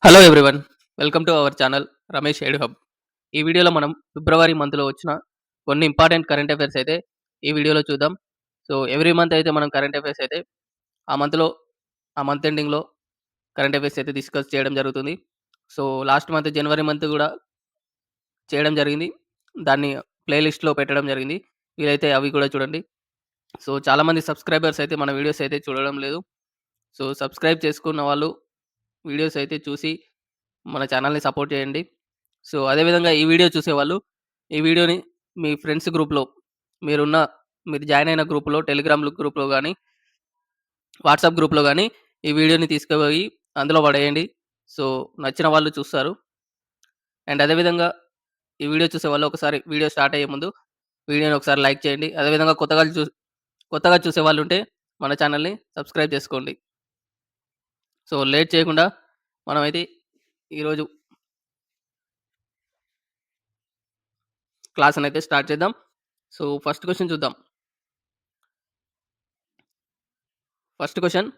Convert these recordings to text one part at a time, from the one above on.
Hello everyone. Welcome to our channel Ramesh edu hub. ఈ వీడియోలో మనం ఫిబ్రవరి మంత్‌లో వచ్చిన కొన్ని ఇంపార్టెంట్ కరెంట్ అఫైర్స్ అయితే ఈ వీడియోలో చూద్దాం. సో, ఎవ్రీ మంత్ అయితే మనం కరెంట్ అఫైర్స్ అయితే ఆ మంత్‌లో ఆ మంత్ ఎండింగ్‌లో కరెంట్ అఫైర్స్ అయితే డిస్కస్ చేయడం జరుగుతుంది. సో, లాస్ట్ మంత్ జనవరి మంత్ గూడా చేయడం జరిగింది. దాన్ని ప్లే లిస్ట్‌లో పెట్టడం జరిగింది. వీలైతే అవి కూడా చూడండి. సో, చాలామంది సబ్‌స్క్రైబర్స్ అయితే మన వీడియోస్ అయితే చూడడం లేదు. సో, సబ్‌స్క్రైబ్ చేసుకున్న వాళ్ళు వీడియోస్ అయితే చూసి మన ఛానల్‌ని సపోర్ట్ చేయండి. సో, అదే విధంగా ఈ వీడియో చూసేవాళ్ళు ఈ వీడియోని మీ ఫ్రెండ్స్ గ్రూప్‌లో మీరున్న మీరు జాయిన్ అయిన గ్రూప్‌లో టెలిగ్రామ్ గ్రూప్‌లో గాని, వాట్సాప్ గ్రూప్‌లో గాని ఈ వీడియోని తీసుకుపోయి అందులో పడేయండి. సో, నచ్చిన వాళ్ళు చూస్తారు. అండ్ అదే విధంగా ఈ వీడియో చూసేవాళ్ళు ఒకసారి వీడియో స్టార్ట్ అయ్యే ముందు వీడియోని ఒకసారి లైక్ చేయండి. అదే విధంగా కొత్తగా చూసేవాళ్ళుంటే మన ఛానల్‌ని సబ్స్క్రైబ్ చేసుకోండి. సో, లేట్ చేయకుండా మనమైతే ఈరోజు క్లాస్‌నైతే స్టార్ట్ చేద్దాం. సో, ఫస్ట్ క్వెషన్ చూద్దాం. ఫస్ట్ క్వెషన్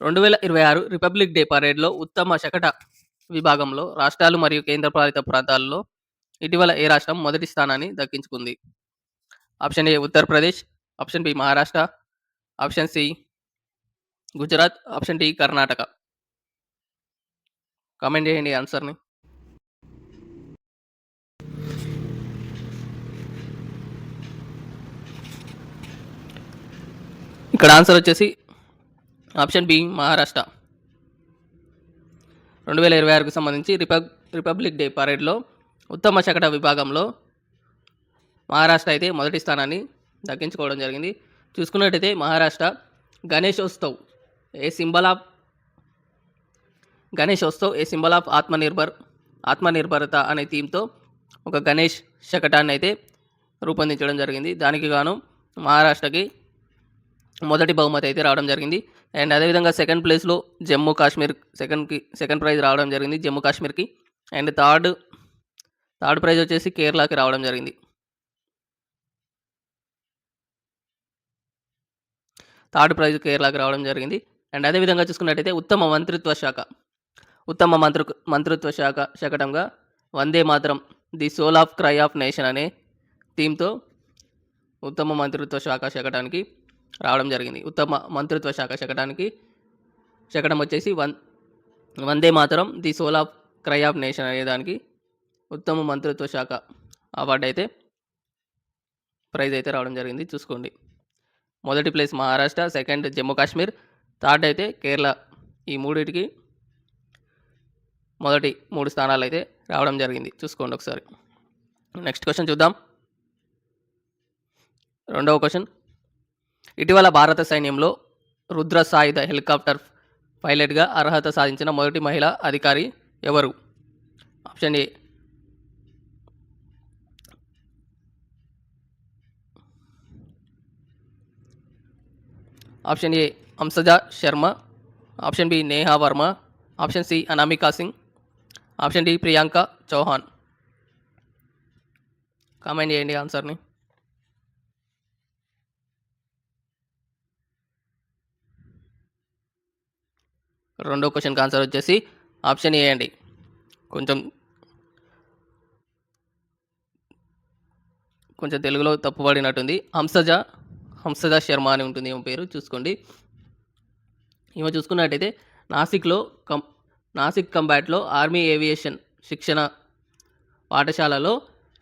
2026 రిపబ్లిక్ డే పరేడ్‌లో ఉత్తమ శకట విభాగంలో రాష్ట్రాలు మరియు కేంద్రపాలిత ప్రాంతాలలో ఇటీవల ఏ రాష్ట్రం మొదటి స్థానాన్ని దక్కించుకుంది? Option A Uttar Pradesh, option B Maharashtra, option C Gujarat, option D Karnataka. Comment చేయండి ఆన్సర్‌ని. ఇక్కడ ఆన్సర్ వచ్చేసి ఆప్షన్ బి మహారాష్ట్ర. 2026కు సంబంధించి రిపబ్లిక్ డే పరేడ్‌లో ఉత్తమ శకట విభాగంలో మహారాష్ట్ర అయితే మొదటి స్థానాన్ని దక్కించుకోవడం జరిగింది. చూసుకున్నట్టయితే మహారాష్ట్ర గణేశోత్సవ్ ఏ సింబల్ ఆఫ్ ఆత్మనిర్భరత అనే థీమ్‌తో ఒక గణేష్ శకటాన్ని అయితే రూపొందించడం జరిగింది. దానికి గాను మహారాష్ట్రకి మొదటి బహుమతి అయితే రావడం జరిగింది. అండ్ అదేవిధంగా సెకండ్ ప్లేస్‌లో జమ్మూ కాశ్మీర్ సెకండ్ ప్రైజ్ రావడం జరిగింది జమ్మూ కాశ్మీర్‌కి. అండ్ థర్డ్ ప్రైజ్ వచ్చేసి కేరళకి రావడం జరిగింది. థర్డ్ ప్రైజ్ కేరళకి రావడం జరిగింది. అండ్ అదే విధంగా చూసుకున్నట్టయితే ఉత్తమ మంత్రిత్వ శాఖ శకటంగా Vande Mataram the soul of cry of nation అనే థీమ్‌తో ఉత్తమ మంత్రిత్వ శాఖ శకటానికి రావడం జరిగింది. ఉత్తమ మంత్రిత్వ శాఖ శకటం వచ్చేసి Vande Mataram the soul of cry of nation అనే దానికి ఉత్తమ మంత్రిత్వ శాఖ అవార్డు అయితే ప్రైజ్ అయితే రావడం జరిగింది. చూసుకోండి. మొదటి place Maharashtra, second Jammu Kashmir, third అయితే కేరళ. ఈ మూడిటికి మొదటి 3 స్థానాలు అయితే రావడం జరిగింది. చూసుకోండి ఒకసారి. నెక్స్ట్ క్వెషన్ చూద్దాం. రెండవ క్వెషన్. ఇటీవల భారత సైన్యంలో రుద్ర సాయుధ హెలికాప్టర్ పైలట్‌గా అర్హత సాధించిన మొదటి మహిళా అధికారి ఎవరు? Option A Hamsaja Sharma, option B Neha Varma, option C Anamika Singh, option D Priyanka Chauhan. Comment చేయండి ఆన్సర్‌ని. రెండో క్వెషన్‌కి ఆన్సర్ వచ్చేసి ఆప్షన్ ఏ అండి. కొంచెం తెలుగులో తప్పుపడినట్టుంది. హంసజ శర్మ అని ఉంటుంది ఈమె పేరు. చూసుకోండి. ఈమె చూసుకున్నట్టయితే నాసిక్ కంబాట్‌లో ఆర్మీ ఏవియేషన్ శిక్షణ పాఠశాలలో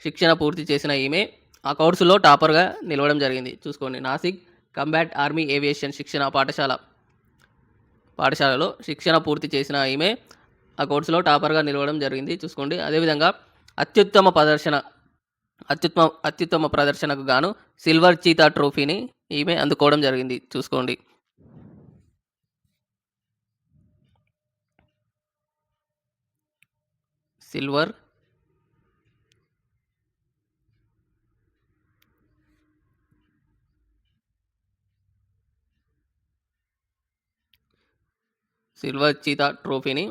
శిక్షణ పూర్తి చేసిన ఈమె ఆ కోర్సులో టాపర్‌గా నిలవడం జరిగింది. చూసుకోండి. నాసిక్ కంబాట్ ఆర్మీ ఏవియేషన్ శిక్షణ పాఠశాలలో శిక్షణ పూర్తి చేసిన ఈమె ఆ కోర్సులో టాపర్‌గా నిలవడం జరిగింది. చూసుకోండి. అదేవిధంగా అత్యుత్తమ ప్రదర్శనకు గాను సిల్వర్ చీతా ట్రోఫీని ఈమె అందుకోవడం జరిగింది. చూసుకోండి. సిల్వర్ చీతా ట్రోఫీని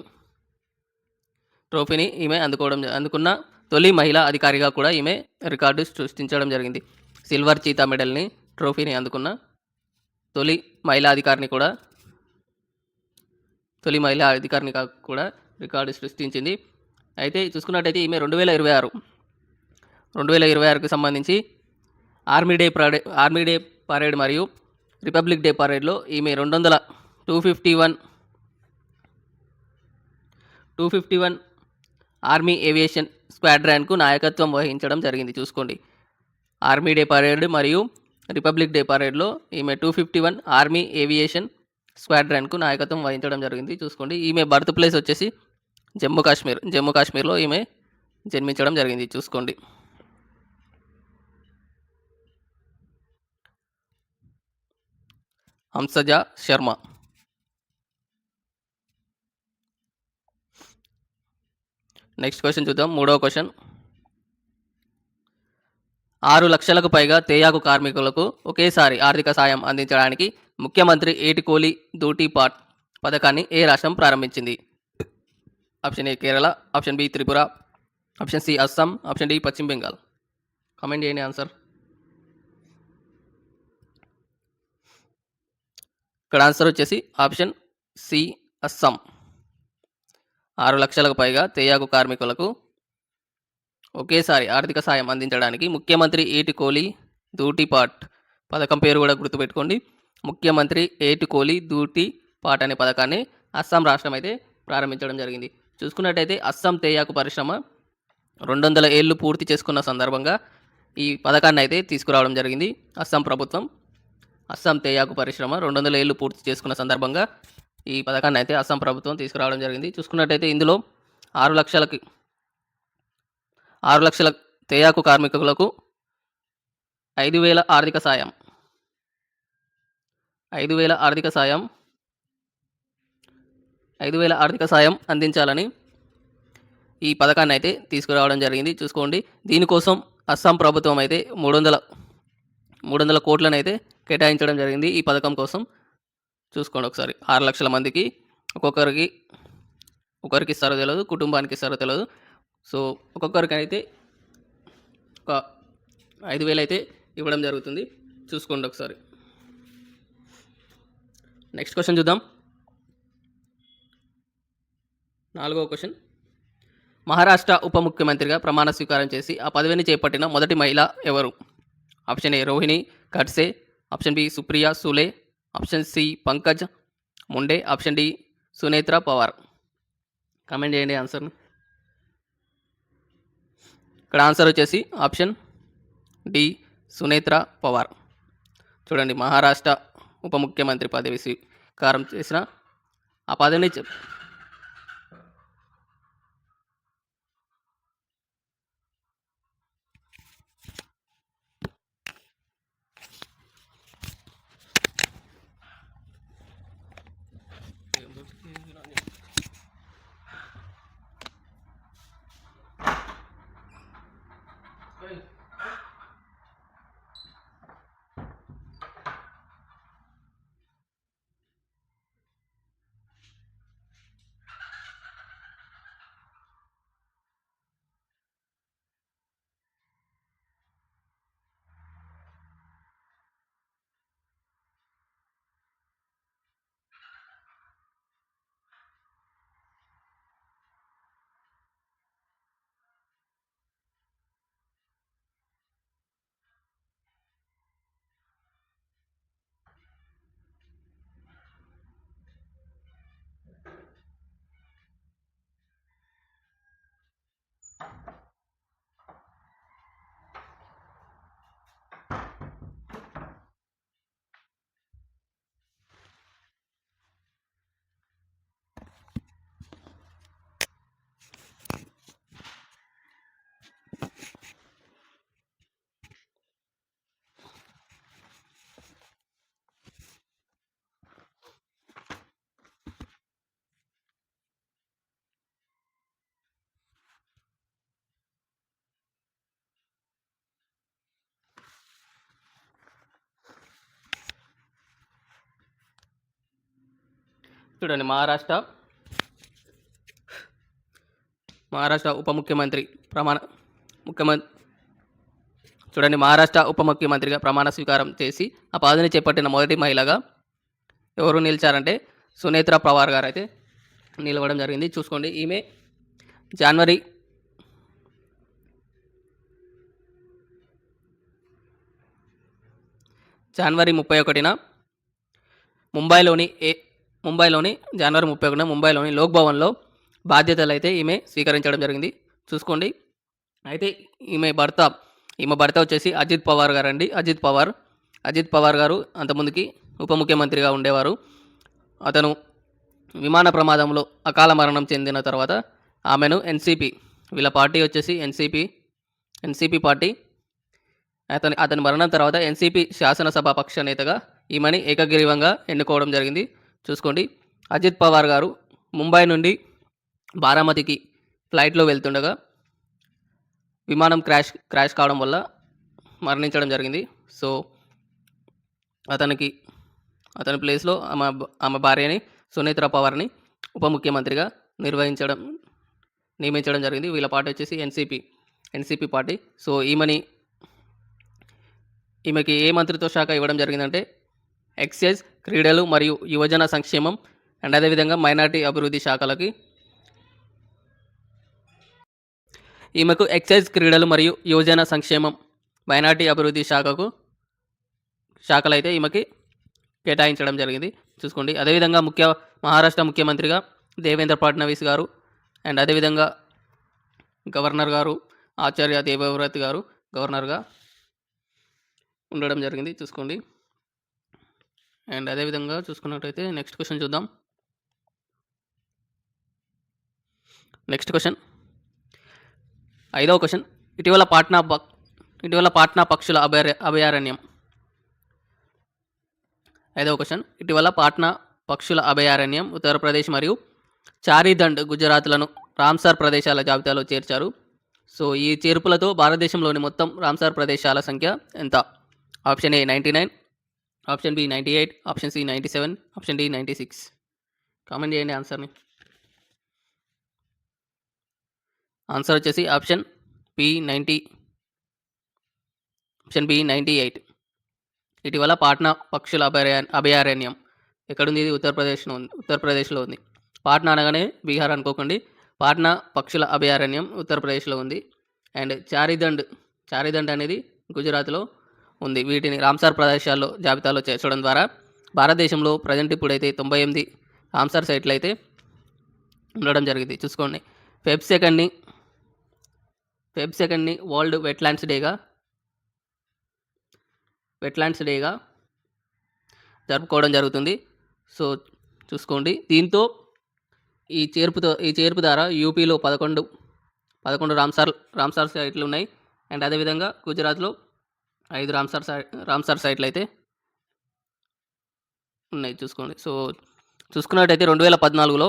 ఈమె అందుకున్న తొలి మహిళా అధికారిగా కూడా ఈమె రికార్డు సృష్టించడం జరిగింది. సిల్వర్ చీతా ట్రోఫీని అందుకున్న తొలి మహిళా అధికారిని కూడా తొలి మహిళా అధికారినిగా కూడా రికార్డు సృష్టించింది. అయితే చూసుకున్నట్టయితే ఈమె 2026కి సంబంధించి ఆర్మీ డే పరేడ్ మరియు రిపబ్లిక్ డే పరేడ్లో ఈమె 251 ఆర్మీ ఏవియేషన్ స్క్వాడ్రాన్కు నాయకత్వం వహించడం జరిగింది. చూసుకోండి, ఆర్మీ డే పరేడ్ మరియు రిపబ్లిక్ డే పరేడ్లో ఈమె 251 ఆర్మీ ఏవియేషన్ స్క్వాడ్రాన్కు నాయకత్వం వహించడం జరిగింది. చూసుకోండి, ఈమె బర్త్ ప్లేస్ వచ్చేసి జమ్మూ కాశ్మీర్లో ఈమె జన్మించడం జరిగింది. చూసుకోండి. హంసజా శర్మ. నెక్స్ట్ క్వశ్చన్ చూద్దాం. 3వ క్వశ్చన్. 6 లక్షలకు పైగా తేయాకు కార్మికులకు ఒకేసారి ఆర్థిక సాయం అందించడానికి ముఖ్యమంత్రి ఏటికోలి దూటీ పాట్ పథకాన్ని ఏ రాష్ట్రం ప్రారంభించింది? Option A Kerala, option B Tripura, option C Assam, option D Paschim Bengal. Comment చేయండి ఆన్సర్. ఇక్కడ ఆన్సర్ వచ్చేసి ఆప్షన్ సి అస్సాం. 6 లక్షలకు పైగా తేయాకు కార్మికులకు ఒకేసారి ఆర్థిక సాయం అందించడానికి ముఖ్యమంత్రి ఏటికోలి దూటీ పాట్ పథకం పేరు కూడా గుర్తుపెట్టుకోండి. ముఖ్యమంత్రి ఏటికోలి దూటీ పాట్ అనే పథకాన్ని అస్సాం రాష్ట్రం అయితే ప్రారంభించడం జరిగింది. చూసుకున్నట్టయితే అస్సాం తేయాకు పరిశ్రమ 200 ఏళ్ళు పూర్తి చేసుకున్న సందర్భంగా ఈ పథకాన్ని అయితే తీసుకురావడం జరిగింది. అస్సాం ప్రభుత్వం అస్సాం తేయాకు పరిశ్రమ 200 ఏళ్ళు పూర్తి చేసుకున్న సందర్భంగా ఈ పథకాన్ని అయితే అస్సాం ప్రభుత్వం తీసుకురావడం జరిగింది. చూసుకున్నట్టయితే ఇందులో 6 లక్షల తేయాకు కార్మికులకు 5,000 ఆర్థిక సాయం అందించాలని ఈ పథకాన్ని అయితే తీసుకురావడం జరిగింది. చూసుకోండి, దీనికోసం అస్సాం ప్రభుత్వం అయితే 300 కోట్లను అయితే కేటాయించడం జరిగింది ఈ పథకం కోసం. చూసుకోండి ఒకసారి, 6 లక్షల మందికి ఒకరికి ఇస్తారో తెలియదు, కుటుంబానికి ఇస్తారో తెలియదు. సో ఒక్కొక్కరికి అయితే ఒక 5,000 అయితే ఇవ్వడం జరుగుతుంది. చూసుకోండి ఒకసారి. నెక్స్ట్ క్వశ్చన్ చూద్దాం. 4వ క్వశ్చన్. మహారాష్ట్ర ఉప ముఖ్యమంత్రిగా ప్రమాణ స్వీకారం చేసి ఆ పదవిని చేపట్టిన మొదటి మహిళ ఎవరు? Option A Rohini Khadse, option B Supriya Sule, option C Pankaja Munde, option D Sunetra Pawar. Comment చేయండి ఆన్సర్ని. ఇక్కడ ఆన్సర్ వచ్చేసి ఆప్షన్ డి సునేత్ర పవార్. చూడండి, మహారాష్ట్ర ఉప ముఖ్యమంత్రి పదవి స్వీకారం చేసిన ఆ పదవిని చూడండి, మహారాష్ట్ర ఉప ముఖ్యమంత్రిగా ప్రమాణ స్వీకారం చేసి ఆ పదవిని చేపట్టిన మొదటి మహిళగా ఎవరు నిలిచారంటే సునేత్ర పవార్ గారు అయితే నిలవడం జరిగింది. చూసుకోండి ఈమె జనవరి జనవరి 31న ముంబైలోని జనవరి 31న ముంబైలోని లోక్ భవన్‌లో బాధ్యతలైతే ఈమె స్వీకరించడం జరిగింది. చూసుకోండి. అయితే ఈమె భర్త వచ్చేసి అజిత్ పవార్ గారండి. అజిత్ పవార్ గారు అంతకుముందుకి ఉప ముఖ్యమంత్రిగా ఉండేవారు. అతను విమాన ప్రమాదంలో అకాల మరణం చెందిన తర్వాత ఆమెను ఎన్‌సీపీ, వీళ్ళ పార్టీ వచ్చేసి ఎన్‌సీపీ పార్టీ, అతని మరణం తర్వాత ఎన్‌సీపీ శాసనసభ పక్ష నేతగా ఈమెని ఏకగ్రీవంగా ఎన్నుకోవడం జరిగింది. చూసుకోండి. అజిత్ పవార్ గారు ముంబై నుండి బారామతికి ఫ్లైట్‌లో వెళ్తుండగా విమానం క్రాష్ కావడం వల్ల మరణించడం జరిగింది. సో అతని ప్లేస్‌లో ఆమె భార్యని సునేత్రా పవార్‌ని ఉప ముఖ్యమంత్రిగా నియమించడం జరిగింది. వీళ్ళ పార్టీ వచ్చేసి ఎన్‌సీపీ పార్టీ. సో ఈమెకి ఏ మంత్రిత్వ శాఖ ఇవ్వడం జరిగిందంటే ఎక్సైజ్, క్రీడలు మరియు యువజన సంక్షేమం అండ్ అదేవిధంగా మైనారిటీ అభివృద్ధి శాఖలకి ఈమెకు ఎక్సైజ్, క్రీడలు మరియు యువజన సంక్షేమం, మైనారిటీ అభివృద్ధి శాఖలైతే ఈమెకి కేటాయించడం జరిగింది. చూసుకోండి. అదేవిధంగా మహారాష్ట్ర ముఖ్యమంత్రిగా దేవేంద్ర ఫడ్నవీస్ గారు అండ్ అదేవిధంగా గవర్నర్ గారు ఆచార్య దేవవ్రత్ గారు గవర్నర్గా ఉండడం జరిగింది. చూసుకోండి. అండ్ అదేవిధంగా చూసుకున్నట్టయితే నెక్స్ట్ క్వశ్చన్ చూద్దాం. నెక్స్ట్ క్వశ్చన్ 5వ క్వశ్చన్. ఇటీవల పాట్నా పక్షుల అభయారణ్యం. 5వ క్వశ్చన్. ఇటీవల పాట్నా పక్షుల అభయారణ్యం ఉత్తరప్రదేశ్ మరియు చారీదండ్ గుజరాత్లను రామ్సార్ ప్రదేశాల జాబితాలో చేర్చారు. సో ఈ చేర్పులతో భారతదేశంలోని మొత్తం రామ్సార్ ప్రదేశాల సంఖ్య ఎంత? Option A 99, option B 98, option C 97, option D 96. Comment చేయండి ఆన్సర్ని. ఆన్సర్ వచ్చేసి ఆప్షన్ బి 98. ఇటీవల పాట్నా పక్షుల అభయారణ్యం ఎక్కడుంది? ఇది ఉత్తరప్రదేశ్లో ఉంది. పాట్నా అనగానే బీహార్ అనుకోకండి. పాట్నా పక్షుల అభయారణ్యం ఉత్తరప్రదేశ్లో ఉంది. అండ్ చారీదండ్ అనేది గుజరాత్లో ఉంది. వీటిని రామ్సార్ ప్రదేశాల్లో జాబితాలో చేర్చడం ద్వారా భారతదేశంలో ప్రజెంట్ ఇప్పుడైతే 98 రామ్సార్ సైట్లు అయితే ఉండడం జరిగింది. చూసుకోండి. ఫెబ్ సెకండ్ని వరల్డ్ వెట్లాండ్స్ డేగా జరుపుకోవడం జరుగుతుంది. సో చూసుకోండి. దీంతో ఈ చేర్పు ద్వారా యూపీలో 11 రామ్సార్ సైట్లు ఉన్నాయి. అండ్ అదేవిధంగా గుజరాత్లో 5 రామ్సార్ సైట్లు అయితే ఉన్నాయి. చూసుకోండి. సో చూసుకున్నట్టయితే 2014లో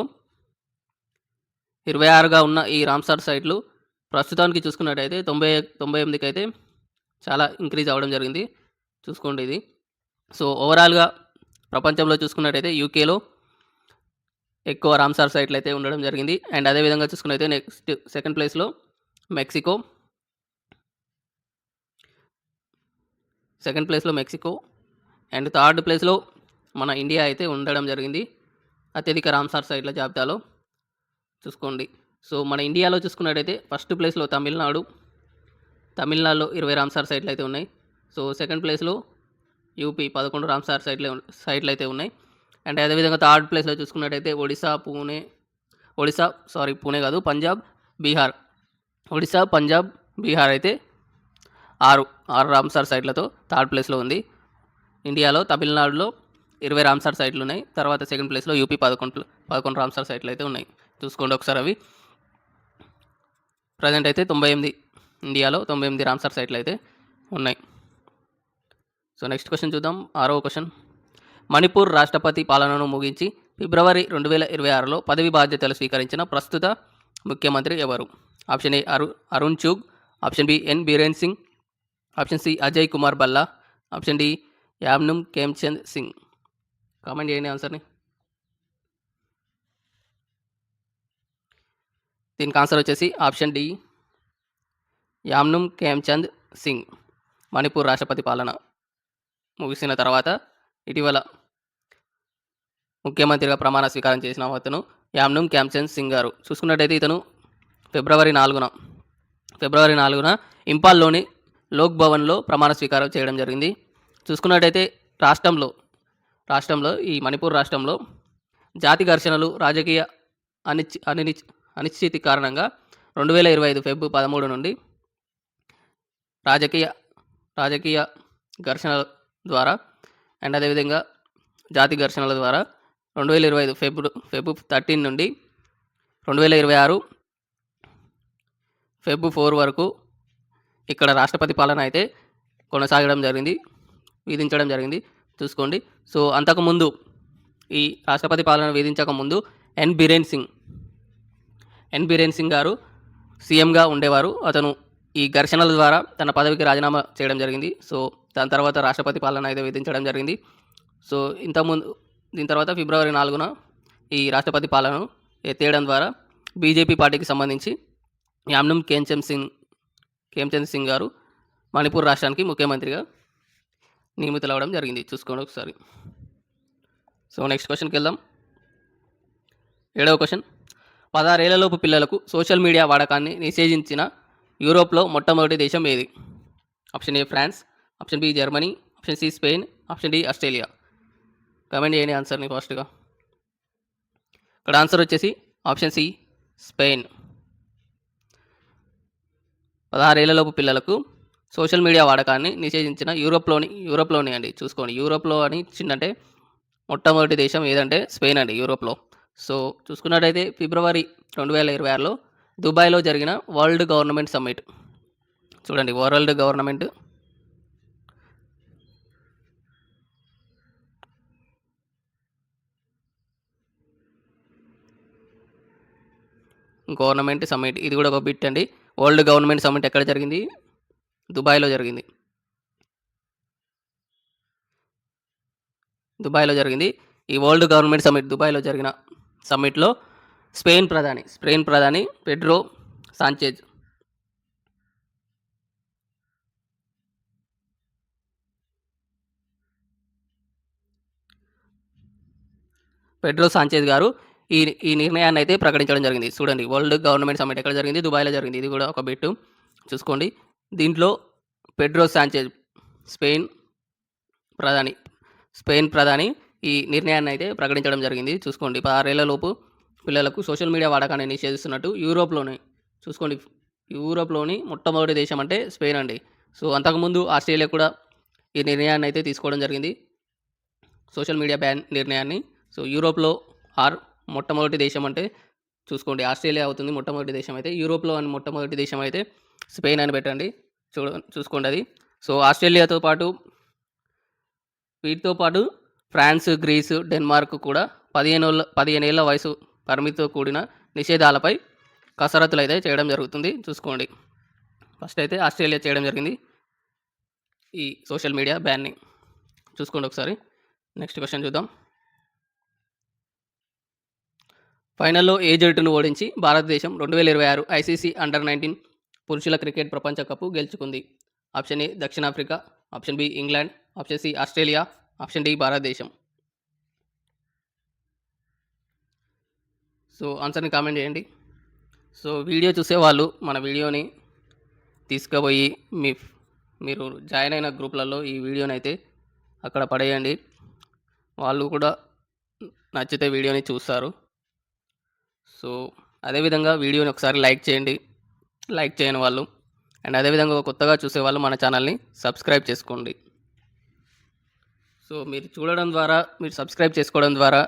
26గా ఉన్న ఈ రామ్సార్ సైట్లు ప్రస్తుతానికి చూసుకున్నట్టయితే 98కి అయితే చాలా ఇంక్రీజ్ అవ్వడం జరిగింది. చూసుకోండి ఇది. సో ఓవరాల్గా ప్రపంచంలో చూసుకున్నట్టయితే యూకేలో ఎక్కువ రామ్సార్ సైట్లు అయితే ఉండడం జరిగింది. అండ్ అదేవిధంగా చూసుకున్నట్టయితే నెక్స్ట్ సెకండ్ ప్లేస్లో మెక్సికో అండ్ థర్డ్ ప్లేస్లో మన ఇండియా అయితే ఉండడం జరిగింది అత్యధిక రామ్సార్ సైట్ల జాబితాలో. చూసుకోండి. సో మన ఇండియాలో చూసుకున్నట్టయితే ఫస్ట్ ప్లేస్లో తమిళనాడులో 20 రామ్సార్ సైట్లు అయితే ఉన్నాయి. సో సెకండ్ ప్లేస్లో యూపీ 11 రామ్సార్ సైట్లు అయితే ఉన్నాయి. అండ్ అదేవిధంగా థర్డ్ ప్లేస్లో చూసుకున్నట్టయితే పంజాబ్, బీహార్ అయితే 6 రామ్సార్ సైట్లతో థర్డ్ ప్లేస్లో ఉంది. ఇండియాలో తమిళనాడులో 20 రామ్సార్ సైట్లు ఉన్నాయి. తర్వాత సెకండ్ ప్లేస్లో యూపీ 11 రామ్సార్ సైట్లు అయితే ఉన్నాయి. చూసుకోండి ఒకసారి అవి. ప్రజెంట్ అయితే ఇండియాలో 98 రామ్సార్ సైట్లు అయితే ఉన్నాయి. సో నెక్స్ట్ క్వశ్చన్ చూద్దాం. 6వ క్వశ్చన్. మణిపూర్ రాష్ట్రపతి పాలనను ముగించి ఫిబ్రవరి 2026లో పదవి బాధ్యతలు స్వీకరించిన ప్రస్తుత ముఖ్యమంత్రి ఎవరు? Option A Arun Chugh, option B N Biren Singh, option C Ajay Kumar Bhalla, option D Yumnam Khemchand Singh. Comment చేయండి ఆన్సర్ని. దీనికి ఆన్సర్ వచ్చేసి ఆప్షన్ డి యామ్నుమ్ ఖేమ్చంద్ సింగ్. మణిపూర్ రాష్ట్రపతి పాలన ముగిసిన తర్వాత ఇటీవల ముఖ్యమంత్రిగా ప్రమాణ స్వీకారం చేసిన అతను యామ్నూమ్ క్యామ్చంద్ సింగ్ గారు. చూసుకున్నట్టయితే ఇతను ఫిబ్రవరి 4న ఇంపాల్‌లోని లోక్ భవన్‌లో ప్రమాణ స్వీకారం చేయడం జరిగింది. చూసుకున్నట్టయితే రాష్ట్రంలో ఈ మణిపూర్ రాష్ట్రంలో జాతి ఘర్షణలు, రాజకీయ అనిశ్చితి కారణంగా 2025 ఫెబ్ 13 నుండి రాజకీయ ఘర్షణల ద్వారా అండ్ అదేవిధంగా జాతి ఘర్షణల ద్వారా 2025 ఫెబ్ 13 నుండి 2026 ఫెబ్ 4 వరకు ఇక్కడ రాష్ట్రపతి పాలన అయితే విధించడం జరిగింది. చూసుకోండి. సో అంతకుముందు ఈ రాష్ట్రపతి పాలన విధించకముందు ఎన్ బిరేన్ సింగ్ గారు సీఎంగా ఉండేవారు. అతను ఈ ఘర్షణల ద్వారా తన పదవికి రాజీనామా చేయడం జరిగింది. సో దాని తర్వాత రాష్ట్రపతి పాలన అయితే విధించడం జరిగింది. సో దీని తర్వాత ఫిబ్రవరి 4న ఈ రాష్ట్రపతి పాలనను ఎత్తేయడం ద్వారా బీజేపీ పార్టీకి సంబంధించి యామ్నూమ్ ఖేమ్చంద్ సింగ్ గారు మణిపూర్ రాష్ట్రానికి ముఖ్యమంత్రిగా నియమితులవడం జరిగింది. చూసుకోండి ఒకసారి. సో నెక్స్ట్ క్వశ్చన్కి వెళ్దాం. 7వ క్వశ్చన్. 16 ఏళ్లలోపు పిల్లలకు సోషల్ మీడియా వాడకాన్ని నిషేధించిన యూరోప్లో మొట్టమొదటి దేశం ఏది? Option A France, option B Germany, option C Spain, option D Australia. Comment చేయండి ఆన్సర్ని ఫాస్ట్గా. ఇక్కడ ఆన్సర్ వచ్చేసి ఆప్షన్ సి స్పెయిన్. 16 ఏళ్లలోపు పిల్లలకు సోషల్ మీడియా వాడకాన్ని నిషేధించిన యూరోప్లోని అండి. చూసుకోండి, యూరోప్లో అని ఇచ్చిందంటే మొట్టమొదటి దేశం ఏదంటే స్పెయిన్ అండి యూరోప్లో. సో చూసుకున్నట్టయితే ఫిబ్రవరి 2026లో దుబాయ్లో జరిగిన వరల్డ్ గవర్నమెంట్ సమ్మిట్. చూడండి, వరల్డ్ గవర్నమెంట్ సమ్మిట్, ఇది కూడా ఒక బిట్ అండి. వరల్డ్ గవర్నమెంట్ సమ్మిట్ ఎక్కడ జరిగింది? దుబాయ్లో జరిగింది. ఈ వరల్డ్ గవర్నమెంట్ సమ్మిట్ దుబాయ్లో జరిగిన సమ్మిట్లో స్పెయిన్ ప్రధాని పెడ్రో సాంచెజ్ గారు ఈ నిర్ణయాన్ని అయితే ప్రకటించడం జరిగింది. చూడండి, వరల్డ్ గవర్నమెంట్ సమ్మిట్ ఎక్కడ జరిగింది? దుబాయ్లో జరిగింది. ఇది కూడా ఒక బిట్టు చూసుకోండి. దీంట్లో పెడ్రో సాంచెజ్ స్పెయిన్ ప్రధాని ఈ నిర్ణయాన్ని అయితే ప్రకటించడం జరిగింది. చూసుకోండి, 16 ఏళ్లలోపు పిల్లలకు సోషల్ మీడియా వాడకాన్ని నిషేధిస్తున్నట్టు యూరోప్లోని మొట్టమొదటి దేశం అంటే స్పెయిన్ అండి. సో అంతకుముందు ఆస్ట్రేలియా కూడా ఈ నిర్ణయాన్ని అయితే తీసుకోవడం జరిగింది, సోషల్ మీడియా బ్యాన్ నిర్ణయాన్ని. సో యూరోప్లో మొట్టమొదటి దేశం అంటే చూసుకోండి, ఆస్ట్రేలియా అవుతుంది మొట్టమొదటి దేశం అయితే. యూరోప్లో అని మొట్టమొదటి దేశం అయితే స్పెయిన్ అని పెట్టండి. చూసుకోండి అది. సో ఆస్ట్రేలియాతో పాటు వీటితో పాటు ఫ్రాన్స్, గ్రీస్, డెన్మార్క్ కూడా 15 ఏళ్ల వయసు పరిమితితో కూడిన నిషేధాలపై కసరత్తులు అయితే చేయడం జరుగుతుంది. చూసుకోండి, ఫస్ట్ అయితే ఆస్ట్రేలియా చేయడం జరిగింది ఈ సోషల్ మీడియా బ్యాన్ని. చూసుకోండి ఒకసారి. నెక్స్ట్ క్వశ్చన్ చూద్దాం. ఫైనల్లో ఏ జట్టును ఓడించి భారతదేశం 2026 ఐసీసీ అండర్-19 పురుషుల క్రికెట్ ప్రపంచ కప్ గెలుచుకుంది? ఆప్షన్ ఏ దక్షిణాఫ్రికా, option B England, option C Australia, option D భారతదేశం. సో ఆన్సర్ని కామెంట్ చేయండి. సో వీడియో చూసే వాళ్ళు మన వీడియోని తీసుకుపోయి మీరు జాయిన్ అయిన గ్రూప్లలో ఈ వీడియోని అయితే అక్కడ పడేయండి. వాళ్ళు కూడా నచ్చితే వీడియోని చూస్తారు. సో అదేవిధంగా వీడియోని ఒకసారి లైక్ చేయండి, లైక్ చేయని వాళ్ళు. అండ్ అదేవిధంగా కొత్తగా చూసేవాళ్ళు మన ఛానల్ని సబ్స్క్రైబ్ చేసుకోండి. సో మీరు సబ్స్క్రైబ్ చేసుకోవడం ద్వారా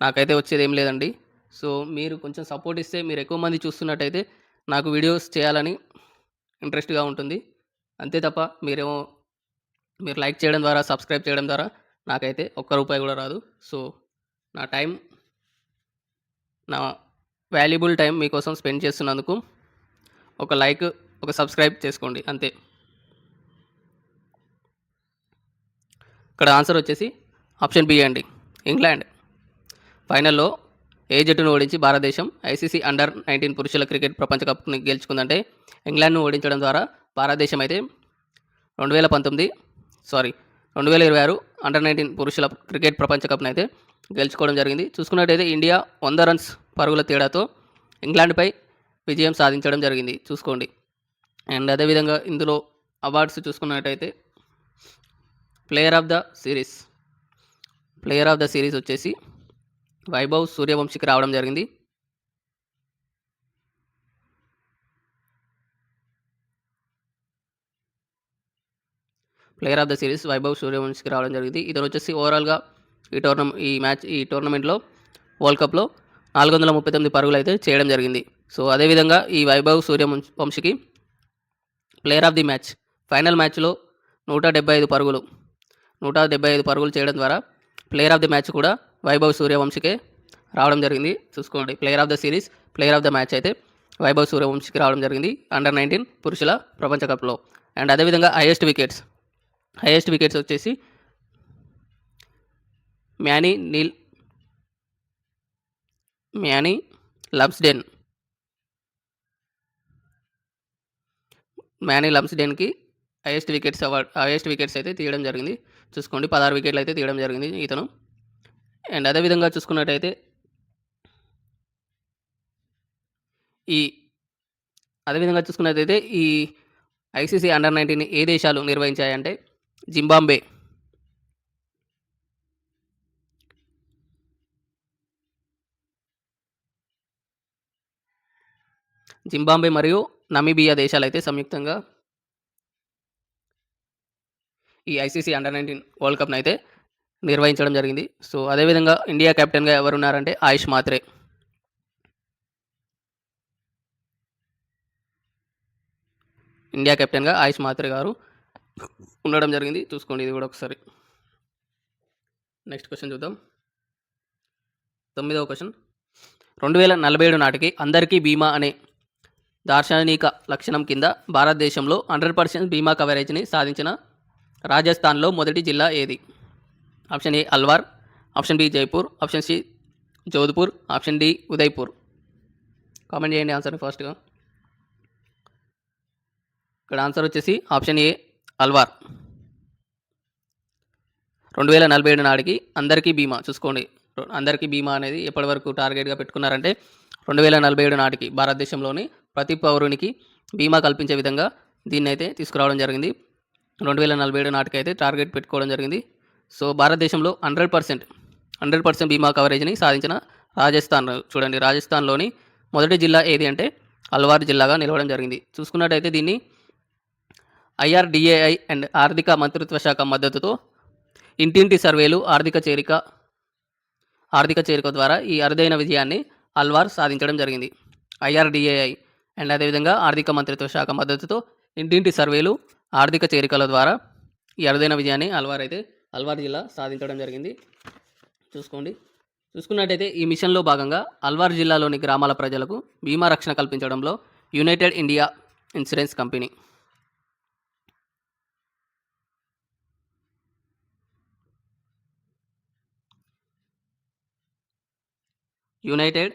నాకైతే వచ్చేది ఏం లేదండి. సో మీరు కొంచెం సపోర్ట్ ఇస్తే, మీరు ఎక్కువ మంది చూస్తున్నట్టయితే నాకు వీడియోస్ చేయాలని ఇంట్రెస్ట్గా ఉంటుంది. అంతే తప్ప మీరు లైక్ చేయడం ద్వారా, సబ్స్క్రైబ్ చేయడం ద్వారా నాకైతే ₹1 కూడా రాదు. సో నా వాల్యుబుల్ టైం మీకోసం స్పెండ్ చేస్తున్నందుకు ఒక లైక్, ఒక సబ్స్క్రైబ్ చేసుకోండి అంతే. ఇక్కడ ఆన్సర్ వచ్చేసి ఆప్షన్ బి అండి, ఇంగ్లాండ్. ఫైనల్లో ఏ జట్టును ఓడించి భారతదేశం ఐసీసీ అండర్-19 పురుషుల క్రికెట్ ప్రపంచ కప్ని గెలుచుకుందంటే ఇంగ్లాండ్ను ఓడించడం ద్వారా భారతదేశం అయితే 2026 అండర్-19 పురుషుల క్రికెట్ ప్రపంచ కప్ని అయితే గెలుచుకోవడం జరిగింది. చూసుకున్నట్టయితే ఇండియా 100 రన్స్ పరుగుల తేడాతో ఇంగ్లాండ్‌పై విజయం సాధించడం జరిగింది చూసుకోండి. అండ్ అదేవిధంగా ఇందులో అవార్డ్స్ చూసుకున్నట్టయితే ప్లేయర్ ఆఫ్ ద సిరీస్ వచ్చేసి వైభవ్ సూర్యవంశీకి రావడం జరిగింది. Player of the series Vaibhav సూర్యవంశీకి రావడం జరిగింది. ఇతను వచ్చేసి ఓవరాల్‌గా ఈ టోర్నమెంట్‌లో వరల్డ్ కప్‌లో 439 పరుగులు అయితే చేయడం జరిగింది. సో అదేవిధంగా ఈ వైభవ్ సూర్యవంశీకి player of the match final మ్యాచ్‌లో 175 పరుగులు చేయడం ద్వారా ప్లేయర్ ఆఫ్ ది మ్యాచ్ కూడా వైభవ్ సూర్యవంశీకే రావడం జరిగింది. చూసుకోండి, player of the series, player of the match అయితే వైభవ్ సూర్యవంశీకి రావడం జరిగింది అండర్-19 పురుషుల ప్రపంచ కప్‌లో. అండ్ అదేవిధంగా హైయెస్ట్ వికెట్స్ వచ్చేసి మ్యానీ లమ్స్డెన్కి హైయెస్ట్ వికెట్స్ అయితే తీయడం జరిగింది. చూసుకోండి, 16 వికెట్లు అయితే తీయడం జరిగింది ఇతను. అండ్ అదేవిధంగా చూసుకున్నట్టయితే ఈ ఐసీసీ అండర్-19 ఏ దేశాలు నిర్వహించాయంటే జింబాబ్వే మరియు నమీబియా దేశాలు అయితే సంయుక్తంగా ఈ ఐసీసీ అండర్-19 వరల్డ్ కప్‌ని అయితే నిర్వహించడం జరిగింది. సో అదేవిధంగా ఇండియా కెప్టెన్‌గా ఎవరున్నారంటే ఆయుష్ మాత్రే. ఇండియా కెప్టెన్‌గా ఆయుష్ మాత్రే గారు ఉండడం జరిగింది. చూసుకోండి ఇది కూడా ఒకసారి. నెక్స్ట్ క్వశ్చన్ చూద్దాం. 9వ క్వశ్చన్. 2047 నాటికి అందరికీ బీమా అనే దార్శనిక లక్షణం కింద భారతదేశంలో 100% బీమా కవరేజ్ని సాధించిన రాజస్థాన్లో మొదటి జిల్లా ఏది? Option A Alwar, option B Jaipur, option C Jodhpur, option D Udaipur. Comment చేయండి ఆన్సర్ని ఫాస్ట్గా. ఇక్కడ ఆన్సర్ వచ్చేసి ఆప్షన్ ఏ అల్వార్. 2047 నాటికి అందరికీ బీమా. చూసుకోండి, అందరికీ బీమా అనేది ఎప్పటి వరకు టార్గెట్గా పెట్టుకున్నారంటే 2047 నాటికి భారతదేశంలోని ప్రతి పౌరునికి బీమా కల్పించే విధంగా దీన్ని అయితే తీసుకురావడం జరిగింది. 2047 నాటికి అయితే టార్గెట్ పెట్టుకోవడం జరిగింది. సో భారతదేశంలో 100% బీమా కవరేజ్ని సాధించిన చూడండి, రాజస్థాన్లోని మొదటి జిల్లా ఏది అంటే అల్వార్ జిల్లాగా నిలవడం జరిగింది. చూసుకున్నట్టయితే దీన్ని IRDAI అండ్ ఆర్థిక మంత్రిత్వ శాఖ మద్దతుతో ఇంటింటి సర్వేలు, ఆర్థిక చేరిక ద్వారా ఈ అరుదైన విజయాన్ని అల్వార్ సాధించడం జరిగింది. IRDAI అండ్ అదేవిధంగా ఆర్థిక మంత్రిత్వ శాఖ మద్దతుతో ఇంటింటి సర్వేలు, ఆర్థిక చేరికల ద్వారా ఈ అరుదైన విజయాన్ని అల్వార్ జిల్లా సాధించడం జరిగింది. చూసుకున్నట్టయితే ఈ మిషన్లో భాగంగా అల్వార్ జిల్లాలోని గ్రామాల ప్రజలకు బీమా రక్షణ కల్పించడంలో United India insurance company United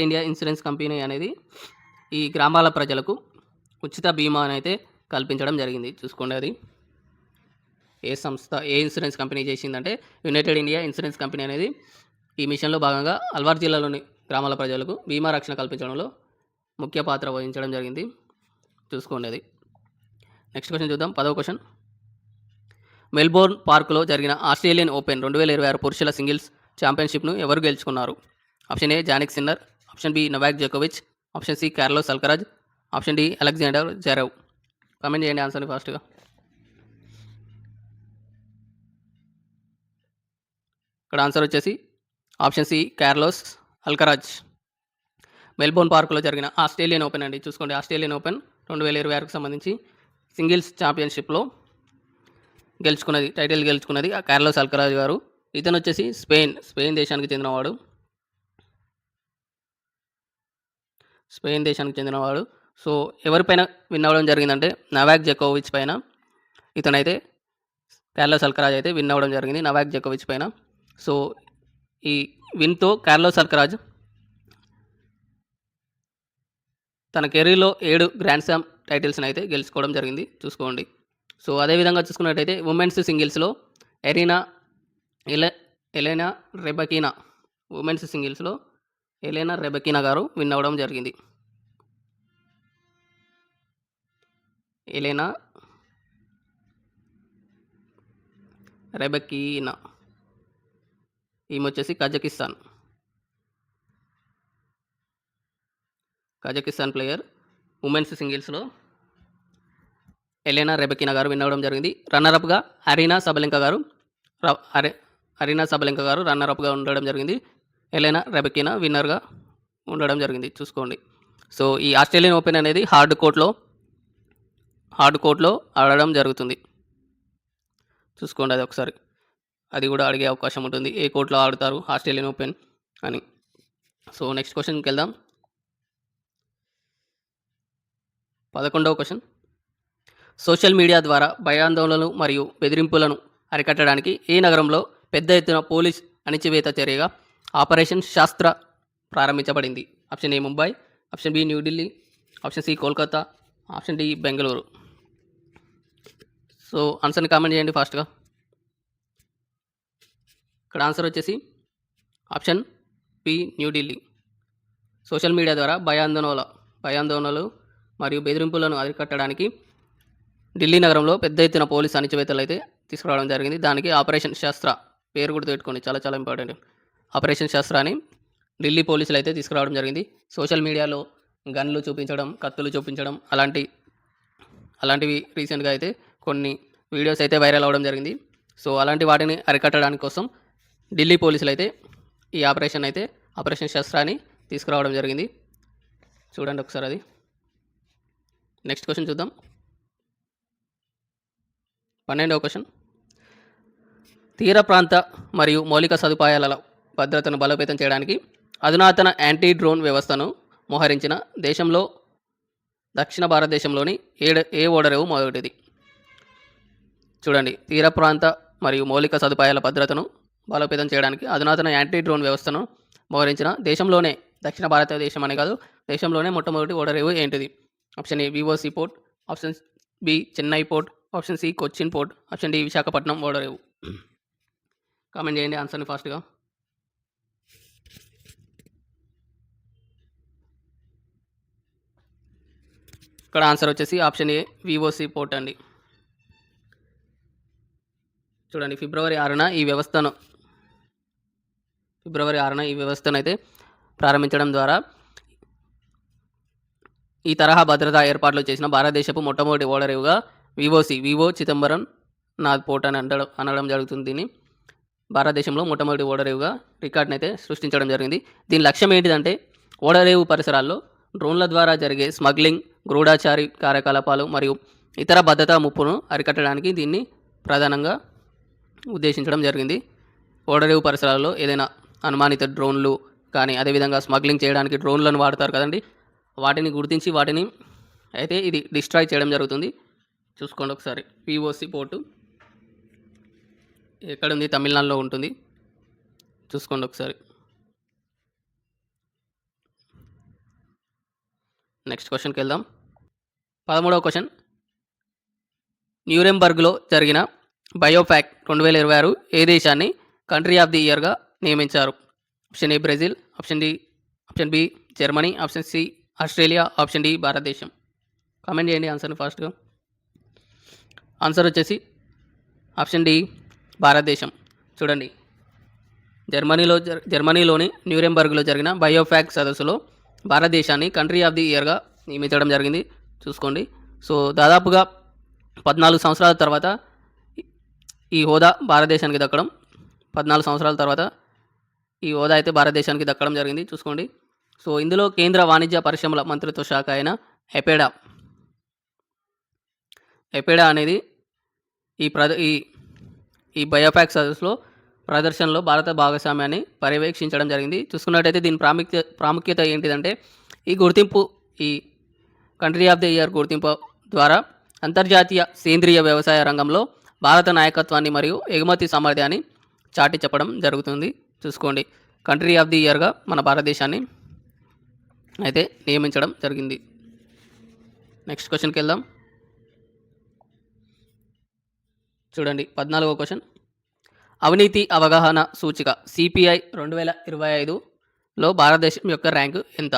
India insurance company అనేది ఈ గ్రామాల ప్రజలకు ఉచిత బీమాను అయితే కల్పించడం జరిగింది. చూసుకోండి, అది ఏ ఇన్సూరెన్స్ కంపెనీ చేసిందంటే యునైటెడ్ ఇండియా ఇన్సూరెన్స్ కంపెనీ అనేది ఈ మిషన్లో భాగంగా అల్వార్ జిల్లాలోని గ్రామాల ప్రజలకు బీమా రక్షణ కల్పించడంలో ముఖ్య పాత్ర వహించడం జరిగింది. చూసుకోండి అది. నెక్స్ట్ క్వశ్చన్ చూద్దాం. 10వ క్వశ్చన్. మెల్బోర్న్ పార్కులో జరిగిన ఆస్ట్రేలియన్ ఓపెన్ 2026 పురుషుల సింగిల్స్ ఛాంపియన్షిప్ను ఎవరు గెలుచుకున్నారు? Option A Jannik Sinner, option B Novak జోకోవిచ్, option C Carlos Alcaraz, option D Alexander Zverev. Comment చేయండి ఆన్సర్ని ఫాస్ట్గా. ఇక్కడ ఆన్సర్ వచ్చేసి option C Carlos Alcaraz. Melbourne పార్కులో జరిగిన ఆస్ట్రేలియన్ ఓపెన్ అండి. చూసుకోండి, ఆస్ట్రేలియన్ ఓపెన్ 2026కు సంబంధించి సింగిల్స్ ఛాంపియన్షిప్లో టైటిల్ గెలుచుకున్నది కార్లోస్ అల్కరాజ్ గారు. ఇతను వచ్చేసి స్పెయిన్ దేశానికి చెందినవాడు. సో ఎవరిపైన విన్ అవ్వడం జరిగిందంటే నొవాక్ జోకోవిచ్ పైన ఇతనైతే కార్లోస్ అల్కరాజ్ అయితే విన్ అవ్వడం జరిగింది నవాక్ జోకోవిచ్ పైన. సో, ఈ విన్‌తో కార్లోస్ అల్కరాజ్ తన కెరీర్‌లో 7 గ్రాండ్ స్లామ్ టైటిల్స్‌ని అయితే గెలుచుకోవడం జరిగింది చూసుకోండి. సో, అదేవిధంగా చూసుకున్నట్టయితే ఉమెన్స్ సింగిల్స్‌లో ఎరీనా ఎలెనా రెబకీనా ఉమెన్స్ సింగిల్స్‌లో ఎలెనా రెబకీనా గారు విన్ అవ్వడం జరిగింది. ఎలెనా రెబకీనా ఈమె వచ్చేసి కజకిస్తాన్ ప్లేయర్. ఉమెన్స్ సింగిల్స్‌లో ఎలెనా రెబకీనా గారు విన్ అవ్వడం జరిగింది. రన్నర్-అప్‌గా అరీనా సబలెంకా గారు రన్నర్-అప్‌గా ఉండడం జరిగింది. ఎలెనా రెబకీనా విన్నర్‌గా ఉండడం జరిగింది చూసుకోండి. సో, ఈ ఆస్ట్రేలియన్ ఓపెన్ అనేది హార్డ్ కోర్ట్‌లో ఆడడం జరుగుతుంది. చూసుకోండి అది ఒకసారి. అది కూడా అడిగే అవకాశం ఉంటుంది. ఏ కోర్ట్‌లో ఆడుతారు ఆస్ట్రేలియన్ ఓపెన్ అని. సో, నెక్స్ట్ క్వెషన్‌కెళ్దాం. 11వ క్వెషన్. సోషల్ మీడియా ద్వారా భయాందోళనలు మరియు బెదిరింపులను అరికట్టడానికి ఏ నగరంలో పెద్ద ఎత్తున పోలీస్ అణిచివేత చర్యగా ఆపరేషన్ శాస్త్ర ప్రారంభించబడింది? Option A Mumbai, option B New Delhi, option C Kolkata, option D Bengaluru. So, ఆన్సర్ని కామెంట్ చేయండి ఫాస్ట్‌గా. ఇక్కడ ఆన్సర్ వచ్చేసి option B New Delhi. Social media ద్వారా భయాందోళనలు మరియు బెదిరింపులను అరికట్టడానికి ఢిల్లీ నగరంలో పెద్ద ఎత్తున పోలీస్ అణిచివేతలు అయితే తీసుకురావడం జరిగింది. దానికి ఆపరేషన్ శాస్త్ర పేరు గుర్తుపెట్టుకోండి, చాలా చాలా ఇంపార్టెంట్. ఆపరేషన్ శాస్త్ర అని ఢిల్లీ పోలీసులు అయితే తీసుకురావడం జరిగింది. సోషల్ మీడియాలో గన్లు చూపించడం, కత్తులు చూపించడం అలాంటివి రీసెంట్గా అయితే కొన్ని వీడియోస్ అయితే వైరల్ అవ్వడం జరిగింది. సో, అలాంటి వాటిని అరికట్టడానికి కోసం ఢిల్లీ పోలీసులు అయితే ఈ ఆపరేషన్ శాస్త్ర అని తీసుకురావడం జరిగింది. చూడండి ఒకసారి అది. నెక్స్ట్ క్వెషన్ చూద్దాం. 12వ క్వెషన్. తీర ప్రాంత మరియు మౌలిక సదుపాయాల భద్రతను బలోపేతం చేయడానికి అధునాతన యాంటీ డ్రోన్ వ్యవస్థను మోహరించిన దేశంలో దక్షిణ భారతదేశంలోని ఏ ఓడరేవు మొదటిది? చూడండి, తీర ప్రాంత మరియు మౌలిక సదుపాయాల భద్రతను బలోపేతం చేయడానికి అధునాతన యాంటీ డ్రోన్ వ్యవస్థను మోహరించిన దేశంలోనే, దక్షిణ భారతదేశం అనే కాదు, దేశంలోనే మొట్టమొదటి ఓడరేవు ఏంటిది? Option A VOC port, option B Chennai port, option C Cochin port, option D Visakhapatnam ఓడరేవు. కామెంట్ చేయండి ఆన్సర్ని ఫాస్ట్‌గా. ఇక్కడ ఆన్సర్ వచ్చేసి ఆప్షన్ ఏ విఓసి పోర్ట్ అండి. చూడండి, ఫిబ్రవరి 6న ఈ వ్యవస్థను అయితే ప్రారంభించడం ద్వారా ఈ తరహా భద్రతా ఏర్పాట్లు చేసిన భారతదేశపు మొట్టమొదటి ఓడరేవుగా వివో చిదంబరం నాథ్ పోర్ట్ అని అనడం జరుగుతుంది. దీన్ని భారతదేశంలో మొట్టమొదటి ఓడరేవుగా రికార్డుని అయితే సృష్టించడం జరిగింది. దీని లక్ష్యం ఏంటిదంటే ఓడరేవు పరిసరాల్లో డ్రోన్ల ద్వారా జరిగే స్మగ్లింగ్, గూఢచారి కార్యకలాపాలు మరియు ఇతర భద్రతా ముప్పును అరికట్టడానికి దీన్ని ప్రధానంగా ఉద్దేశించడం జరిగింది. ఓడరేవు పరిసరాల్లో ఏదైనా అనుమానిత డ్రోన్లు కానీ, అదేవిధంగా స్మగ్లింగ్ చేయడానికి డ్రోన్లను వాడతారు కదండి, వాటిని గుర్తించి వాటిని అయితే ఇది డిస్ట్రాయ్ చేయడం జరుగుతుంది. చూసుకోండి ఒకసారి. విఓసి పోర్టు ఎక్కడుంది? తమిళనాడులో ఉంటుంది. చూసుకోండి ఒకసారి. నెక్స్ట్ క్వశ్చన్కి వెళ్దాం. 13వ క్వశ్చన్. న్యూరెంబర్గ్లో జరిగిన బయోఫాక్ 2026 ఏ దేశాన్ని కంట్రీ ఆఫ్ ది ఇయర్గా నియమించారు? Option A Brazil, option B Germany, option C Australia, option D భారతదేశం. కామెంట్ చేయండి ఆన్సర్ని ఫాస్ట్గా. ఆన్సర్ వచ్చేసి ఆప్షన్ డి భారతదేశం. చూడండి, జర్మనీలోని న్యూరెంబర్గ్లో జరిగిన బయోఫాక్ సదస్సులో భారతదేశాన్ని కంట్రీ ఆఫ్ ది ఇయర్గా నియమించడం జరిగింది. చూసుకోండి. సో, దాదాపుగా 14 సంవత్సరాల తర్వాత ఈ హోదా భారతదేశానికి దక్కడం 14 సంవత్సరాల తర్వాత ఈ హోదా అయితే భారతదేశానికి దక్కడం జరిగింది. చూసుకోండి. సో, ఇందులో కేంద్ర వాణిజ్య పరిశ్రమల మంత్రిత్వ శాఖ అయిన ఎపెడా అనేది ఈ బయోఫాక్ సదస్సులో ప్రదర్శనలో భారత భాగస్వామ్యాన్ని పర్యవేక్షించడం జరిగింది. చూసుకున్నట్టయితే దీని ప్రాముఖ్యత ఏంటిదంటే ఈ కంట్రీ ఆఫ్ ది ఇయర్ గుర్తింపు ద్వారా అంతర్జాతీయ సేంద్రియ వ్యవసాయ రంగంలో భారత నాయకత్వాన్ని మరియు ఎగుమతి సామర్థ్యాన్ని చాటి చెప్పడం జరుగుతుంది. చూసుకోండి, కంట్రీ ఆఫ్ ది ఇయర్గా మన భారతదేశాన్ని అయితే నియమించడం జరిగింది. నెక్స్ట్ క్వశ్చన్కి వెళ్దాం. చూడండి, 14వ క్వశ్చన్. అవినీతి అవగాహన సూచిక సిపిఐ 2025లో భారతదేశం యొక్క ర్యాంకు ఎంత?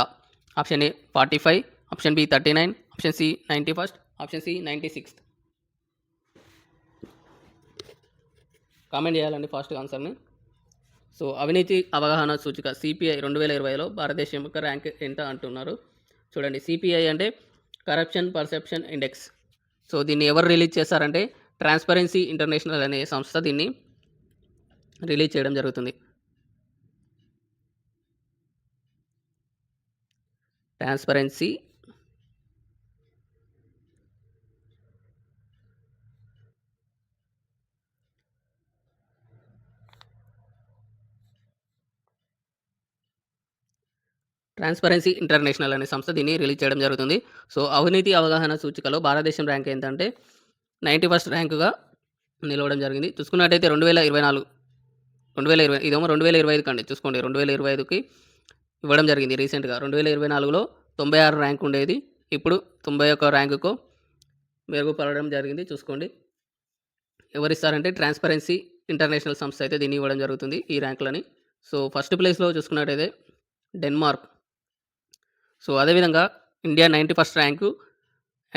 Option A 45, option B 39, option C 91, option C 96. Comment చేయాలండి ఫాస్ట్గా ఆన్సర్ని. సో అవినీతి అవగాహన సూచిక సిపిఐ 2020లో భారతదేశం యొక్క ర్యాంక్ ఎంత అంటున్నారు. చూడండి, సిపిఐ అంటే కరప్షన్ పర్సెప్షన్ ఇండెక్స్. సో దీన్ని ఎవరు రిలీజ్ చేస్తారంటే ట్రాన్స్పరెన్సీ ఇంటర్నేషనల్ అనే సంస్థ దీన్ని రిలీజ్ చేయడం జరుగుతుంది. ట్రాన్స్పరెన్సీ ఇంటర్నేషనల్ అనే సంస్థ దీన్ని రిలీజ్ చేయడం జరుగుతుంది. సో అవినీతి అవగాహన సూచికలో భారతదేశం ర్యాంక్ ఏంటంటే 91st ర్యాంకుగా నిలవడం జరిగింది. చూసుకున్నట్టయితే 2020 ఇదేమో 2025 కండి. చూసుకోండి, 2025కి ఇవ్వడం జరిగింది రీసెంట్గా. 2024లో 96 ర్యాంక్ ఉండేది, ఇప్పుడు 91 ర్యాంకుకు మెరుగుపడడం జరిగింది. చూసుకోండి, ఎవరిస్తారంటే ట్రాన్స్పరెన్సీ ఇంటర్నేషనల్ సంస్థ అయితే దీన్ని ఇవ్వడం జరుగుతుంది ఈ ర్యాంకులని. సో ఫస్ట్ ప్లేస్లో చూసుకున్నట్టయితే డెన్మార్క్. సో అదేవిధంగా India 91st rank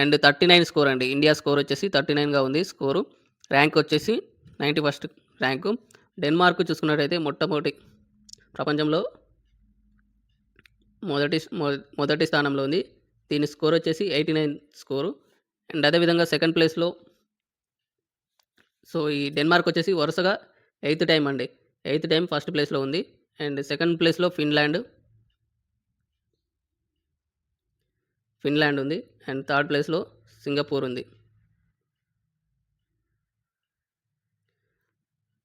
and 39 score అండి. ఇండియా స్కోర్ వచ్చేసి 39గా ఉంది స్కోరు. ర్యాంక్ వచ్చేసి 91st ర్యాంకు. డెన్మార్క్ చూసుకున్నట్టయితే మొట్టమొదటి ప్రపంచంలో మొదటి స్థానంలో ఉంది. దీని స్కోర్ వచ్చేసి 89 స్కోరు. అండ్ అదేవిధంగా సెకండ్ ప్లేస్లో, సో ఈ డెన్మార్క్ వచ్చేసి వరుసగా 8th టైం అండి, 8th టైం ఫస్ట్ ప్లేస్లో ఉంది. అండ్ సెకండ్ ప్లేస్లో ఫిన్లాండ్ ఉంది. అండ్ థర్డ్ ప్లేస్లో సింగపూర్ ఉంది.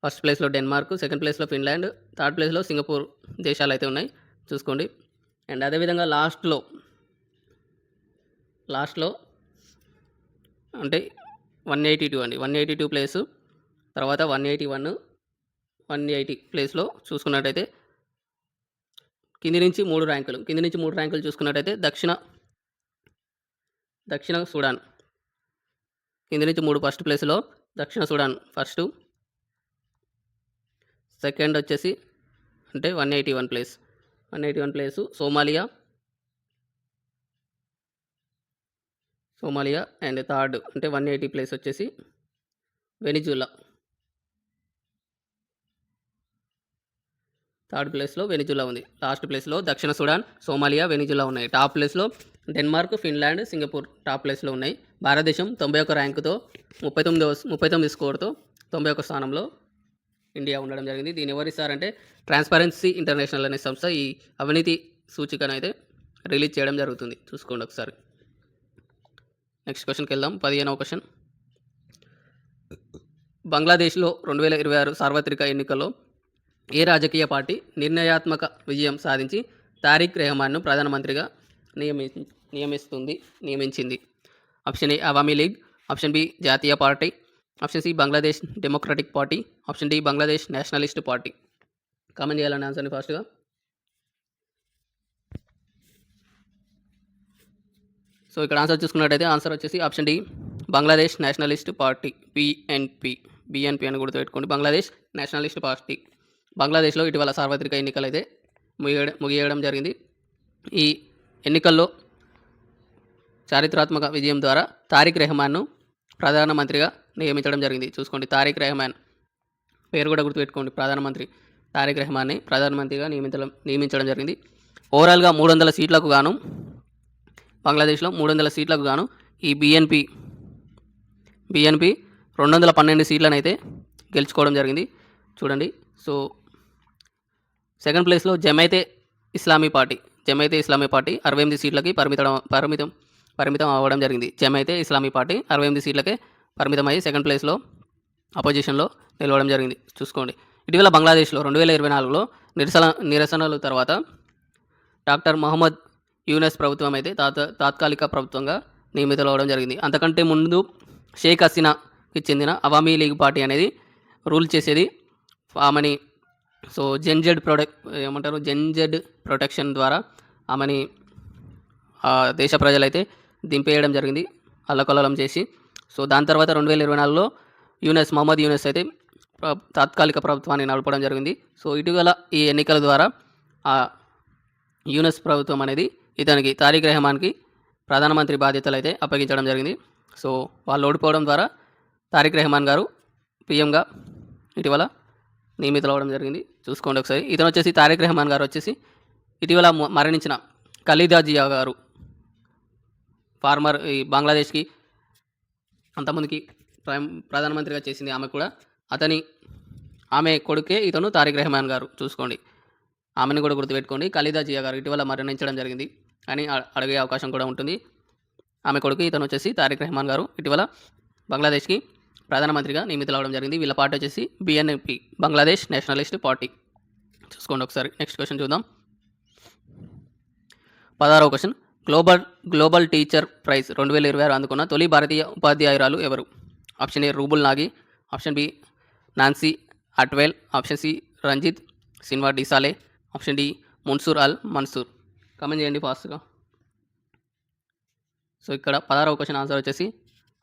ఫస్ట్ ప్లేస్లో డెన్మార్క్, సెకండ్ ప్లేస్లో ఫిన్లాండ్, థర్డ్ ప్లేస్లో సింగపూర్ దేశాలు అయితే ఉన్నాయి. చూసుకోండి. అండ్ అదేవిధంగా లాస్ట్లో అంటే 182 అండి, 182 ప్లేసు. తర్వాత 181, 180 ప్లేస్లో చూసుకున్నట్టయితే కింది నుంచి 3 ర్యాంకులు చూసుకున్నట్టయితే దక్షిణ సుడాన్ కింది నుంచి 3 ఫస్ట్ ప్లేస్లో దక్షిణ సుడాన్ ఫస్ట్. సెకండ్ వచ్చేసి అంటే 181 ప్లేసు సోమాలియా. అండ్ థర్డ్ అంటే 180 ప్లేస్ వచ్చేసి వెనిజులా. థర్డ్ ప్లేస్లో వెనిజులా ఉంది. లాస్ట్ ప్లేస్లో దక్షిణ సుడాన్, సోమాలియా, వెనిజులా ఉన్నాయి. టాప్ ప్లేస్లో డెన్మార్క్, ఫిన్లాండ్, సింగపూర్ టాప్ ప్లేస్లో ఉన్నాయి. భారతదేశం 91 ర్యాంకుతో 39 స్కోర్తో 91 స్థానంలో ఇండియా ఉండడం జరిగింది. దీన్ని ఎవరిస్తారంటే ట్రాన్స్పరెన్సీ ఇంటర్నేషనల్ అనే సంస్థ ఈ అవినీతి సూచికను అయితే రిలీజ్ చేయడం జరుగుతుంది. చూసుకోండి ఒకసారి. నెక్స్ట్ క్వశ్చన్కి వెళ్దాం. 15వ క్వశ్చన్. బంగ్లాదేశ్లో 2026 సార్వత్రిక ఎన్నికల్లో ఏ రాజకీయ పార్టీ నిర్ణయాత్మక విజయం సాధించి తారిక్ రెహమాన్ను ప్రధానమంత్రిగా నియమించింది? Option A Awami League, option B Jatiya Party, option C Bangladesh Democratic Party, option D Bangladesh Nationalist Party. Comment చేయాలని ఆన్సర్ని ఫాస్ట్గా. సో ఇక్కడ ఆన్సర్ చూసుకున్నట్టయితే ఆన్సర్ వచ్చేసి option D Bangladesh Nationalist Party, BNP అని గుర్తుపెట్టుకోండి. Bangladesh Nationalist Party. బంగ్లాదేశ్లో ఇటీవల సార్వత్రిక ఎన్నికలు అయితే ముగియడం జరిగింది. ఈ ఎన్నికల్లో చారిత్రాత్మక విజయం ద్వారా తారిక్ రెహమాన్ను ప్రధానమంత్రిగా నియమించడం జరిగింది. చూసుకోండి, తారిక్ రెహమాన్ పేరు కూడా గుర్తుపెట్టుకోండి. ప్రధానమంత్రి తారిక్ రెహమాన్ని ప్రధానమంత్రిగా నియమించడం జరిగింది. ఓవరాల్గా 300 సీట్లకు గాను బంగ్లాదేశ్లో 300 సీట్లకు గాను ఈ బిఎన్పి 212 సీట్లను అయితే గెలుచుకోవడం జరిగింది. చూడండి, సో సెకండ్ ప్లేస్లో జమైతే ఇస్లామీ పార్టీ 68 సీట్లకి పరిమితం అవ్వడం జరిగింది. జమైతే ఇస్లామీ పార్టీ 68 సీట్లకే పరిమితమై సెకండ్ ప్లేస్లో అపోజిషన్లో నిలవడం జరిగింది. చూసుకోండి, ఇటీవల బంగ్లాదేశ్లో 2024లో నిరసనల తర్వాత డాక్టర్ మహమ్మద్ యూనస్ ప్రభుత్వం అయితే తాత్కాలిక ప్రభుత్వంగా నియమితులవ్వడం జరిగింది. అంతకంటే ముందు షేక్ హసీనాకి చెందిన అవామీ లీగ్ పార్టీ అనేది రూల్ చేసేది. ఆమెని జెన్‌జెడ్ ప్రొటెక్షన్ ద్వారా ఆమెని దేశ ప్రజలైతే దింపేయడం జరిగింది అల్లకల్లోలం చేసి. సో దాని తర్వాత 2024లో మొహమ్మద్ యూనస్ అయితే తాత్కాలిక ప్రభుత్వాన్ని నడపడం జరిగింది. సో ఇటీవల ఈ ఎన్నికల ద్వారా యూనస్ ప్రభుత్వం అనేది ఇతనికి తారిక్ రెహమాన్‌కి ప్రధానమంత్రి బాధ్యతలు అయితే అప్పగించడం జరిగింది. సో వాళ్ళు ఓడిపోవడం ద్వారా తారిక్ రెహమాన్ గారు పీఎంగా ఇటీవల నియమితులవ్వడం జరిగింది. చూసుకోండి ఒకసారి. ఇతను వచ్చేసి తారిక్ రెహమాన్ గారు వచ్చేసి ఇటీవల మరణించిన ఖలీదా జియా గారు ఫార్మర్ ఈ బంగ్లాదేశ్‌కి అంతకుముందుకి ప్రధానమంత్రిగా చేసింది ఆమె కూడా. ఆమె కొడుకే ఇతను తారిక్ రెహమాన్ గారు. చూసుకోండి. ఆమెను కూడా గుర్తుపెట్టుకోండి. ఖలీదా జియా గారు ఇటీవల మరణించడం జరిగింది అని అడిగే అవకాశం కూడా ఉంటుంది. ఆమె కొడుకు ఇతను వచ్చేసి తారిక్ రెహమాన్ గారు ఇటీవల బంగ్లాదేశ్‌కి ప్రధానమంత్రిగా నియమితులవ్వడం జరిగింది. వీళ్ళ పార్టీ వచ్చేసి బీఎన్పీ బంగ్లాదేశ్ నేషనలిస్ట్ పార్టీ. చూసుకోండి ఒకసారి. నెక్స్ట్ క్వశ్చన్ చూద్దాం. 16వ క్వశ్చన్. గ్లోబల్ టీచర్ ప్రైజ్ 2026 అందుకున్న తొలి భారతీయ ఉపాధ్యాయురాలు ఎవరు? Option A Rouble Nagi, option B Nancy Atwell, option C Ranjit Sinha Disale, option D Mansour Al Mansour. Comment చేయండి ఫాస్ట్గా. సో ఇక్కడ 16వ క్వశ్చన్ ఆన్సర్ వచ్చేసి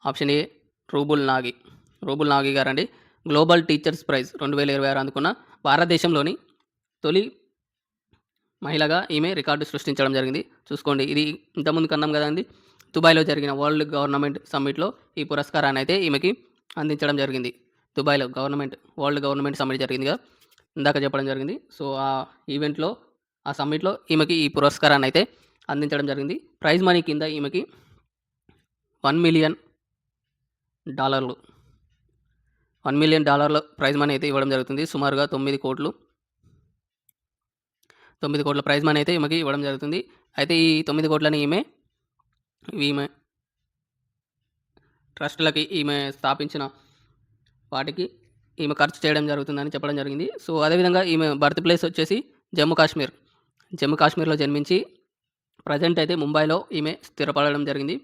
ఆప్షన్ ఏ రూబుల్ నాగి గారండి. గ్లోబల్ టీచర్స్ ప్రైజ్ 2026 అందుకున్న భారతదేశంలోని తొలి మహిళగా ఈమె రికార్డు సృష్టించడం జరిగింది. చూసుకోండి. ఇది ఇంతకుముందు కన్నాం కదండి, దుబాయ్లో జరిగిన వరల్డ్ గవర్నమెంట్ సమ్మిట్లో ఈ పురస్కారాన్ని అయితే ఈమెకి అందించడం జరిగింది. దుబాయ్లో వరల్డ్ గవర్నమెంట్ సమ్మిట్ జరిగింది కదా, ఇందాక చెప్పడం జరిగింది. సో ఆ ఈవెంట్లో ఆ సమ్మిట్లో ఈమెకి ఈ పురస్కారాన్ని అయితే అందించడం జరిగింది. ప్రైజ్ మనీ కింద ఈమెకి $1 మిలియన్ $1 మిలియన్ ప్రైజ్ మనీ అయితే ఇవ్వడం జరుగుతుంది. సుమారుగా 9 కోట్ల ప్రైజ్ మనీ అయితే ఈమెకి ఇవ్వడం జరుగుతుంది. అయితే ఈ 9 కోట్లని ఈమె ట్రస్టులకి ఈమె స్థాపించిన వాటికి ఈమె ఖర్చు చేయడం జరుగుతుందని చెప్పడం జరిగింది. సో అదేవిధంగా ఈమె బర్త్ ప్లేస్ వచ్చేసి జమ్మూ కాశ్మీర్లో జన్మించి ప్రజెంట్ అయితే ముంబైలో ఈమె స్థిరపడడం జరిగింది.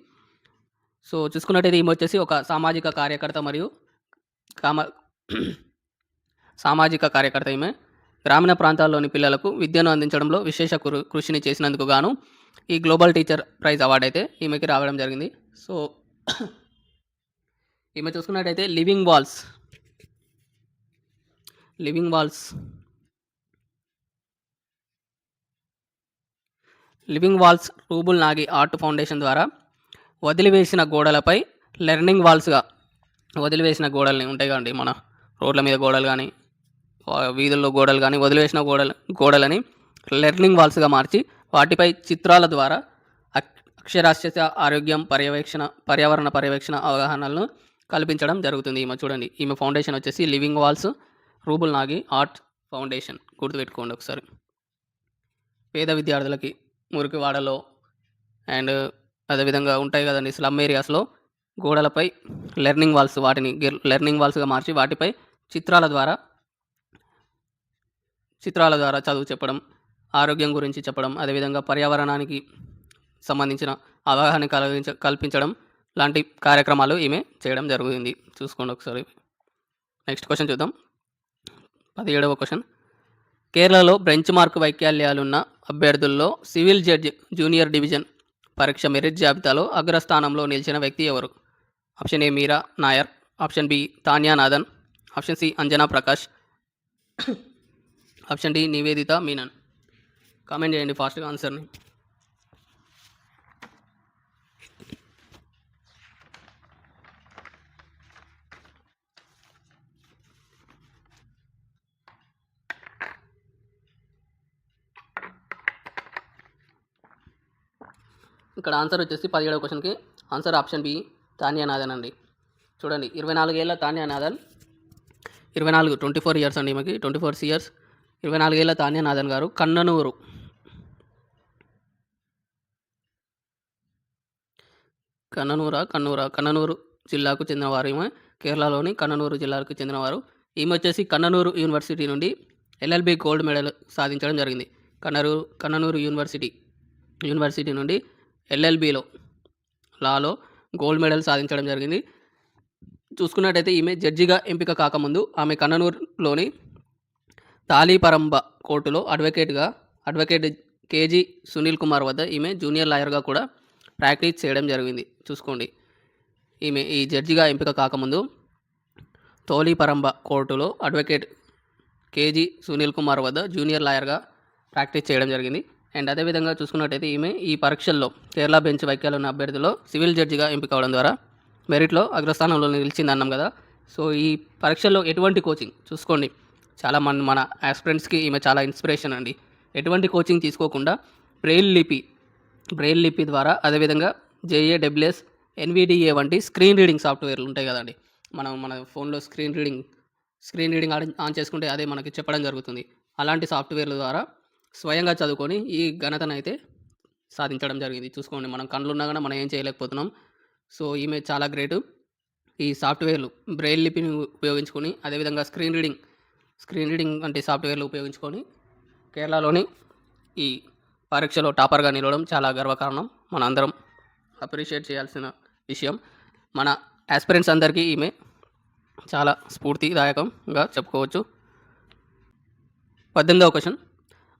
సో చూసుకున్నట్టయితే ఈమె వచ్చేసి ఒక సామాజిక కార్యకర్త ఈమె గ్రామీణ ప్రాంతాల్లోని పిల్లలకు విద్యను అందించడంలో విశేష కృషిని చేసినందుకు గాను ఈ గ్లోబల్ టీచర్ ప్రైజ్ అవార్డు అయితే ఈమెకి రావడం జరిగింది. సో ఈమె చూసుకున్నట్టయితే living walls Rouble Nagi art foundation ద్వారా వదిలివేసిన గోడలపై లెర్నింగ్ వాల్స్గా వదిలివేసిన గోడల్ని ఉంటాయి కదండి, మన రోడ్ల మీద గోడలు కానీ వీధుల్లో గోడలు కానీ వదిలివేసిన గోడలని లెర్నింగ్ వాల్స్గా మార్చి వాటిపై చిత్రాల ద్వారా అక్షరాస్యత, ఆరోగ్యం, పర్యావరణ పర్యవేక్షణ అవగాహనలను కల్పించడం జరుగుతుంది. చూడండి, ఈమె ఫౌండేషన్ వచ్చేసి living walls Rouble Nagi art foundation. గుర్తుపెట్టుకోండి ఒకసారి. పేద విద్యార్థులకి మురికి వాడలో అండ్ అదేవిధంగా ఉంటాయి కదండి స్లమ్ ఏరియాస్లో గోడలపై లెర్నింగ్ వాల్స్గా మార్చి వాటిపై చిత్రాల ద్వారా చదువు చెప్పడం, ఆరోగ్యం గురించి చెప్పడం, అదేవిధంగా పర్యావరణానికి సంబంధించిన అవగాహన కల్పించడం లాంటి కార్యక్రమాలు ఈమె చేయడం జరుగుతుంది. చూసుకోండి ఒకసారి. నెక్స్ట్ క్వశ్చన్ చూద్దాం. 17వ క్వశ్చన్. కేరళలో బెంచ్ మార్క్ వైకల్యాలున్న అభ్యర్థుల్లో సివిల్ జడ్జి జూనియర్ డివిజన్ పరీక్ష మెరిట్ జాబితాలో అగ్రస్థానంలో నిలిచిన వ్యక్తి ఎవరు? Option A Meera Nair, option B Thanya Nadhan, option C Anjana Prakash, option D Nivedita Menon. Comment చేయండి ఫాస్ట్గా ఆన్సర్ని. ఇక్కడ ఆన్సర్ వచ్చేసి 17వ క్వశ్చన్కి answer option B Thanya Nadhan అండి. చూడండి, 24 ఏళ్ళ తాన్యా నాదన్ 24 ఇయర్స్ అండి, ఈమెకి 24 ఇయర్స్. 24 ఏళ్ళ తాన్యా నాదన్ గారు కన్ననూరు జిల్లాకు చెందినవారు. ఈమె కేరళలోని కన్ననూరు జిల్లాకు చెందినవారు. ఈమె వచ్చేసి కన్ననూరు యూనివర్సిటీ నుండి LLB గోల్డ్ మెడల్ సాధించడం జరిగింది. కన్ననూరు యూనివర్సిటీ నుండి LLBలో లాలో గోల్డ్ మెడల్ సాధించడం జరిగింది. చూసుకున్నట్టయితే ఈమె జడ్జిగా ఎంపిక కాకముందు ఆమె కన్ననూరులోని తాళీపరంబ కోర్టులో అడ్వకేట్ కేజీ సునీల్ కుమార్ వద్ద ఈమె జూనియర్ లాయర్గా కూడా ప్రాక్టీస్ చేయడం జరిగింది. చూసుకోండి, ఈమె ఈ జడ్జిగా ఎంపిక కాకముందు తోలీపరంబ కోర్టులో అడ్వకేట్ కేజీ సునీల్ కుమార్ వద్ద జూనియర్ లాయర్గా ప్రాక్టీస్ చేయడం జరిగింది. అండ్ అదేవిధంగా చూసుకున్నట్టయితే ఈమె ఈ పరీక్షల్లో కేరళ బెంచ్ వైద్యాలు ఉన్న అభ్యర్థిలో సివిల్ జడ్జిగా ఎంపిక అవడం ద్వారా మెరిట్లో అగ్రస్థానంలో నిలిచింది అన్నాం కదా. సో ఈ పరీక్షల్లో ఎటువంటి కోచింగ్ చూసుకోండి, చాలా మన ఆస్పిరెంట్స్కి ఈమె చాలా ఇన్స్పిరేషన్ అండి. ఎటువంటి కోచింగ్ తీసుకోకుండా బ్రెయిల్ లిపి ద్వారా, అదేవిధంగా జేఏడబ్ల్యూఎస్, ఎన్విడిఏ వంటి స్క్రీన్ రీడింగ్ సాఫ్ట్వేర్లు ఉంటాయి కదండి. మన ఫోన్లో స్క్రీన్ రీడింగ్ ఆన్ చేసుకుంటే అదే మనకి చెప్పడం జరుగుతుంది. అలాంటి సాఫ్ట్వేర్ల ద్వారా స్వయంగా చదువుకొని ఈ ఘనతనైతే సాధించడం జరిగింది. చూసుకోండి, మనం కళ్ళున్నా కానీ మనం ఏం చేయలేకపోతున్నాం. సో ఈమె చాలా గ్రేటు. ఈ సాఫ్ట్వేర్లు బ్రెయిల్ లిపిని ఉపయోగించుకొని, అదేవిధంగా స్క్రీన్ రీడింగ్ వంటి సాఫ్ట్వేర్లు ఉపయోగించుకొని కేరళలోని ఈ పరీక్షలో టాపర్గా నిలవడం చాలా గర్వకారణం. మన అందరం అప్రిషియేట్ చేయాల్సిన విషయం. మన ఆస్పిరెంట్స్ అందరికీ ఈమె చాలా స్ఫూర్తిదాయకంగా చెప్పుకోవచ్చు. 18వ క్వశ్చన్,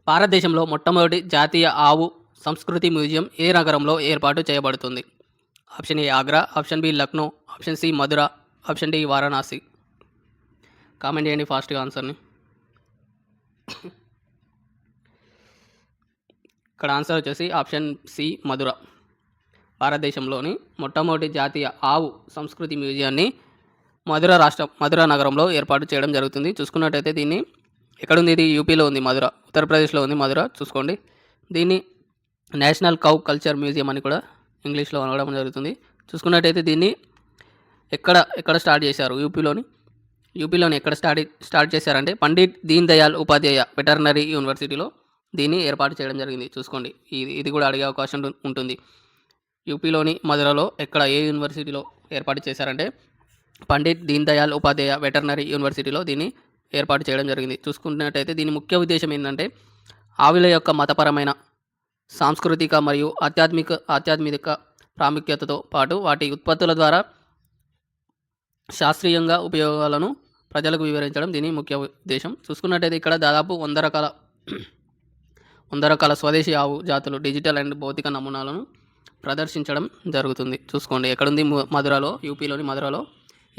భారతదేశంలో మొట్టమొదటి జాతీయ ఆవు సంస్కృతి మ్యూజియం ఏ నగరంలో ఏర్పాటు చేయబడుతుంది? Option A Agra, option B Lucknow, option C Mathura, option D Varanasi. Comment చేయండి ఫాస్ట్గా ఆన్సర్ని. ఇక్కడ ఆన్సర్ వచ్చేసి ఆప్షన్ సి మధుర. భారతదేశంలోని మొట్టమొదటి జాతీయ ఆవు సంస్కృతి మ్యూజియాన్ని మధుర నగరంలో ఏర్పాటు చేయడం జరుగుతుంది. చూసుకున్నట్టయితే దీన్ని ఎక్కడుంది? ఇది యూపీలో ఉంది మధుర, ఉత్తరప్రదేశ్లో ఉంది మధుర. చూసుకోండి, దీన్ని నేషనల్ కౌ కల్చర్ మ్యూజియం అని కూడా ఇంగ్లీష్లో అనడం జరుగుతుంది. చూసుకున్నట్టయితే దీన్ని ఎక్కడ స్టార్ట్ చేశారు? యూపీలోని ఎక్కడ స్టార్ట్ చేశారంటే పండిట్ దీన్ దయాళ్ ఉపాధ్యాయ వెటర్నరీ యూనివర్సిటీలో దీన్ని ఏర్పాటు చేయడం జరిగింది. చూసుకోండి, ఇది కూడా అడిగే అవకాశం ఉంటుంది. యూపీలోని మధురలో ఏ యూనివర్సిటీలో ఏర్పాటు చేశారంటే పండిట్ దీన్ దయాళ్ ఉపాధ్యాయ వెటర్నరీ యూనివర్సిటీలో దీన్ని ఏర్పాటు చేయడం జరిగింది. చూసుకున్నట్టయితే దీని ముఖ్య ఉద్దేశం ఏంటంటే ఆవుల యొక్క మతపరమైన, సాంస్కృతిక మరియు ఆధ్యాత్మిక ప్రాముఖ్యతతో పాటు వాటి ఉత్పత్తుల ద్వారా శాస్త్రీయంగా ఉపయోగాలను ప్రజలకు వివరించడం దీని ముఖ్య ఉద్దేశం. చూసుకున్నట్టయితే ఇక్కడ దాదాపు 100 రకాల స్వదేశీ ఆవు జాతులు డిజిటల్ అండ్ భౌతిక నమూనాలను ప్రదర్శించడం జరుగుతుంది. చూసుకోండి, ఎక్కడుంది? మధురలో, యూపీలోని మధురలో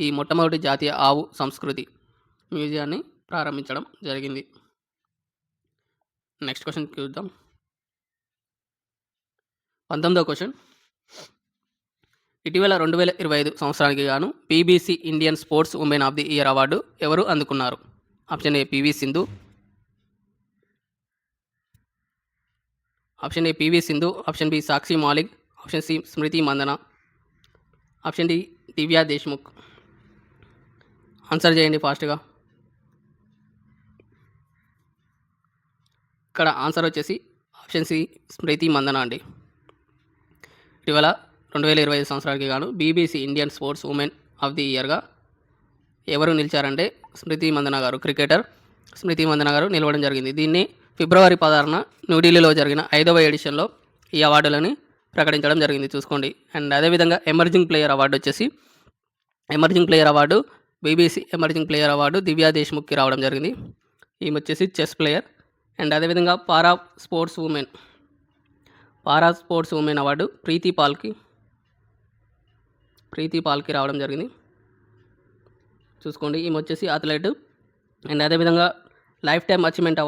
ఈ మొట్టమొదటి జాతీయ ఆవు సంస్కృతి మ్యూజియాన్ని ప్రారంభించడం జరిగింది. నెక్స్ట్ క్వశ్చన్ చూద్దాం. 19వ క్వశ్చన్, ఇటీవల 2025 సంవత్సరానికి గాను BBC Indian sports women of the year award ఎవరు అందుకున్నారు? Option A PV Sindhu, option B Sakshi Malik, option C Smriti Mandhana, option D Divya Deshmukh. Answer చేయండి ఫాస్ట్గా. ఇక్కడ ఆన్సర్ వచ్చేసి ఆప్షన్ సి స్మృతి మందన అండి. ఇటీవల 2025 సంవత్సరానికి గాను BBC Indian sports women of the ఇయర్గా ఎవరు నిలిచారంటే స్మృతి మందన గారు, క్రికెటర్ స్మృతి మందన గారు నిలవడం జరిగింది. దీన్ని ఫిబ్రవరి 16న న్యూఢిల్లీలో జరిగిన 5వ ఎడిషన్లో ఈ అవార్డులని ప్రకటించడం జరిగింది. చూసుకోండి, అండ్ అదేవిధంగా emerging player award BBC emerging player award Divya దేశ్ముఖ్కి రావడం జరిగింది. ఈమె వచ్చేసి చెస్ ప్లేయర్. అండ్ అదేవిధంగా para sports women award Preethi పాల్కి రావడం జరిగింది. చూసుకోండి, ఈమె వచ్చేసి అథ్లెట్. అండ్ అదేవిధంగా లైఫ్ టైమ్ అచీవ్మెంట్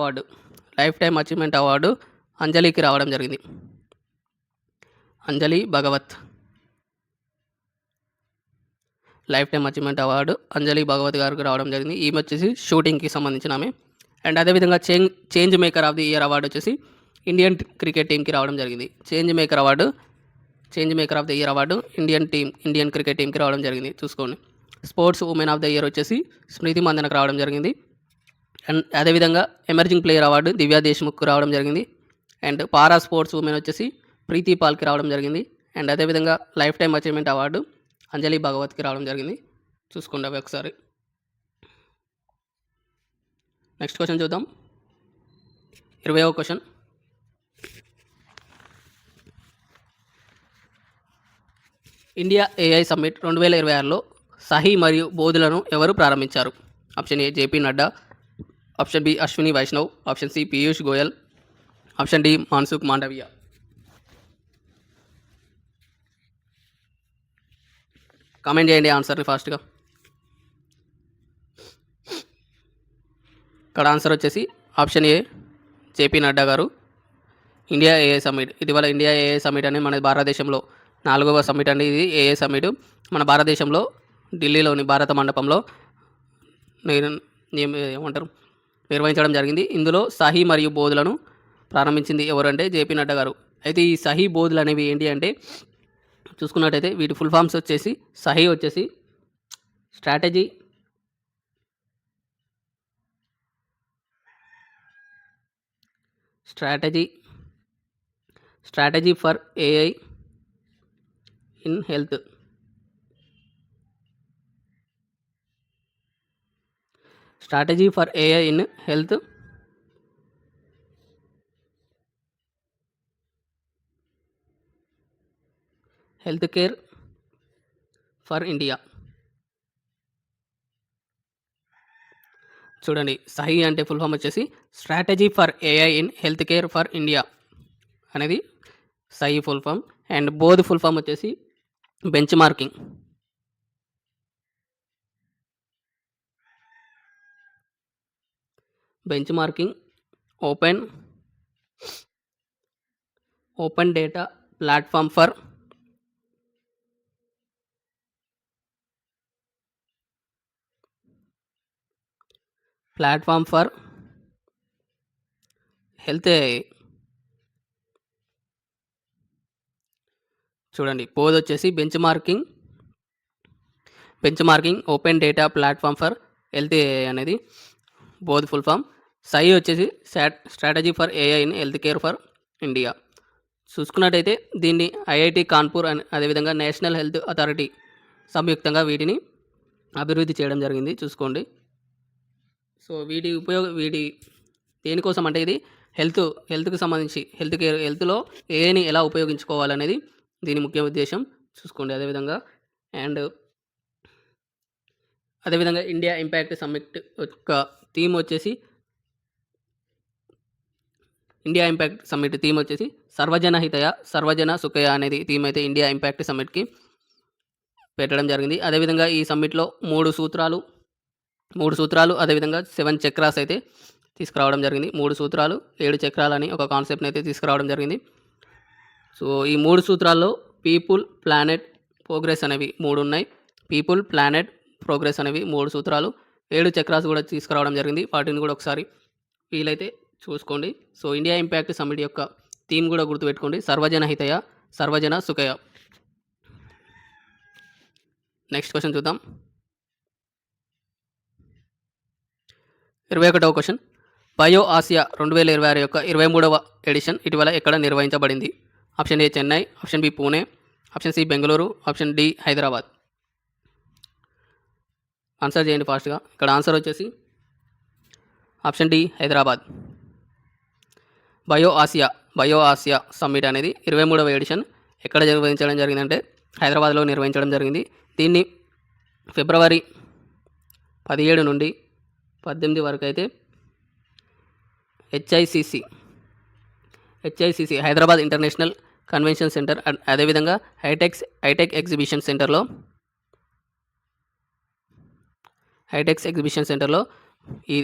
అవార్డు అంజలికి రావడం జరిగింది. Anjali Bhagwat lifetime achievement award Anjali Bhagwat గారికి రావడం జరిగింది. ఈమె వచ్చేసి షూటింగ్కి సంబంధించిన ఆమె. అండ్ అదేవిధంగా change maker of the year award వచ్చేసి ఇండియన్ క్రికెట్ టీంకి రావడం జరిగింది. Change maker of the year award Indian cricket టీంకి రావడం జరిగింది. చూసుకోండి, sports women of the year వచ్చేసి స్మృతి మందనకు రావడం జరిగింది. అండ్ అదేవిధంగా ఎమర్జింగ్ ప్లేయర్ అవార్డు దివ్యా దేశ్ముఖ్కు రావడం జరిగింది. అండ్ పారా స్పోర్ట్స్ ఉమెన్ వచ్చేసి ప్రీతి పాల్కి రావడం జరిగింది. అండ్ అదేవిధంగా lifetime achievement award Anjali భగవత్కి రావడం జరిగింది. చూసుకోండి అవి ఒకసారి. నెక్స్ట్ క్వశ్చన్ చూద్దాం. 20వ క్వశ్చన్, ఇండియా ఏఐ సమ్మిట్ 2026లో సహీ మరియు బోధులను ఎవరు ప్రారంభించారు? Option A JP Nadda, option B Ashwini Vaishnaw, option C Piyush Goyal, option D Mansukh Mandaviya. Comment చేయండి ఆన్సర్ని ఫాస్ట్గా. ఇక్కడ ఆన్సర్ వచ్చేసి ఆప్షన్ ఏ జేపీ నడ్డా గారు. ఇండియా ఏఐ సమ్మిట్ ఇటీవల ఇండియా ఏఐ సమ్మిట్ అనేది మన భారతదేశంలో 4వ సమ్మిట్ అండి. ఇది ఏఐ సమ్మిట్ మన భారతదేశంలో ఢిల్లీలోని భారత మండపంలో ఏమంటారు నిర్వహించడం జరిగింది. ఇందులో సహీ మరియు బోధులను ప్రారంభించింది ఎవరంటే జేపీ నడ్డా గారు. అయితే ఈ సహీ బోధులు అనేవి ఏంటి అంటే చూసుకున్నట్టయితే వీటి ఫుల్ ఫామ్స్ వచ్చేసి సహీ వచ్చేసి strategy for AI in health. Strategy for AI in health care for India. చూడండి, సహీ అంటే ఫుల్ ఫామ్ వచ్చేసి strategy for AI in health care for India అనేది SAHI full form. And BODH full form వచ్చేసి benchmarking. Open data platform for health AI. చూడండి, BODH వచ్చేసి benchmarking open data platform for health AI అనేది BODH full form. SAHI వచ్చేసి strategy for AI in health care for India. చూసుకున్నట్టయితే దీన్ని IIT Kanpur అని అదేవిధంగా national health authority సంయుక్తంగా వీటిని అభివృద్ధి చేయడం జరిగింది. చూసుకోండి. సో వీటి దేనికోసం అంటే ఇది హెల్త్కి సంబంధించి హెల్త్లో ఏఐని ఎలా ఉపయోగించుకోవాలనేది దీని ముఖ్య ఉద్దేశం. చూసుకోండి. అదేవిధంగా ఇండియా ఇంపాక్ట్ సమ్మిట్ యొక్క థీమ్ వచ్చేసి సర్వజన హితయ సర్వజన సుఖయ అనేది థీమ్ అయితే ఇండియా ఇంపాక్ట్ సమ్మిట్కి పెట్టడం జరిగింది. అదేవిధంగా ఈ సమ్మిట్లో మూడు సూత్రాలు అదేవిధంగా 7 చక్రాస్ అయితే తీసుకురావడం జరిగింది. 3 సూత్రాలు 7 చక్రాలు అని ఒక కాన్సెప్ట్ని అయితే తీసుకురావడం జరిగింది. సో ఈ 3 సూత్రాల్లో పీపుల్, ప్లానెట్, ప్రోగ్రెస్ అనేవి 3 ఉన్నాయి. పీపుల్, ప్లానెట్, ప్రోగ్రెస్ అనేవి 3 సూత్రాలు. 7 చక్రాస్ కూడా తీసుకురావడం జరిగింది. వాటిని కూడా ఒకసారి వీలైతే చూసుకోండి. సో ఇండియా ఇంపాక్ట్ సమ్మిట్ యొక్క థీమ్ కూడా గుర్తుపెట్టుకోండి, సర్వజన హితయ సర్వజన సుఖయ. నెక్స్ట్ క్వశ్చన్ చూద్దాం. 21వ క్వశ్చన్. బయో ఆసియా 2026 యొక్క 23వ ఎడిషన్ ఇటీవల ఎక్కడ నిర్వహించబడింది? Option A Chennai, option B Pune, option C Bengaluru, option D Hyderabad. Answer చేయండి ఫాస్ట్గా. ఇక్కడ ఆన్సర్ వచ్చేసి option D Hyderabad. Bio Asia summit అనేది 23వ ఎడిషన్ ఎక్కడ నిర్వహించడం జరిగిందంటే హైదరాబాద్లో నిర్వహించడం జరిగింది. దీన్ని ఫిబ్రవరి 17 నుండి 18 వరకు అయితే HICC Hyderabad international convention centre అదేవిధంగా హైటెక్ ఎగ్జిబిషన్ సెంటర్లో ఈ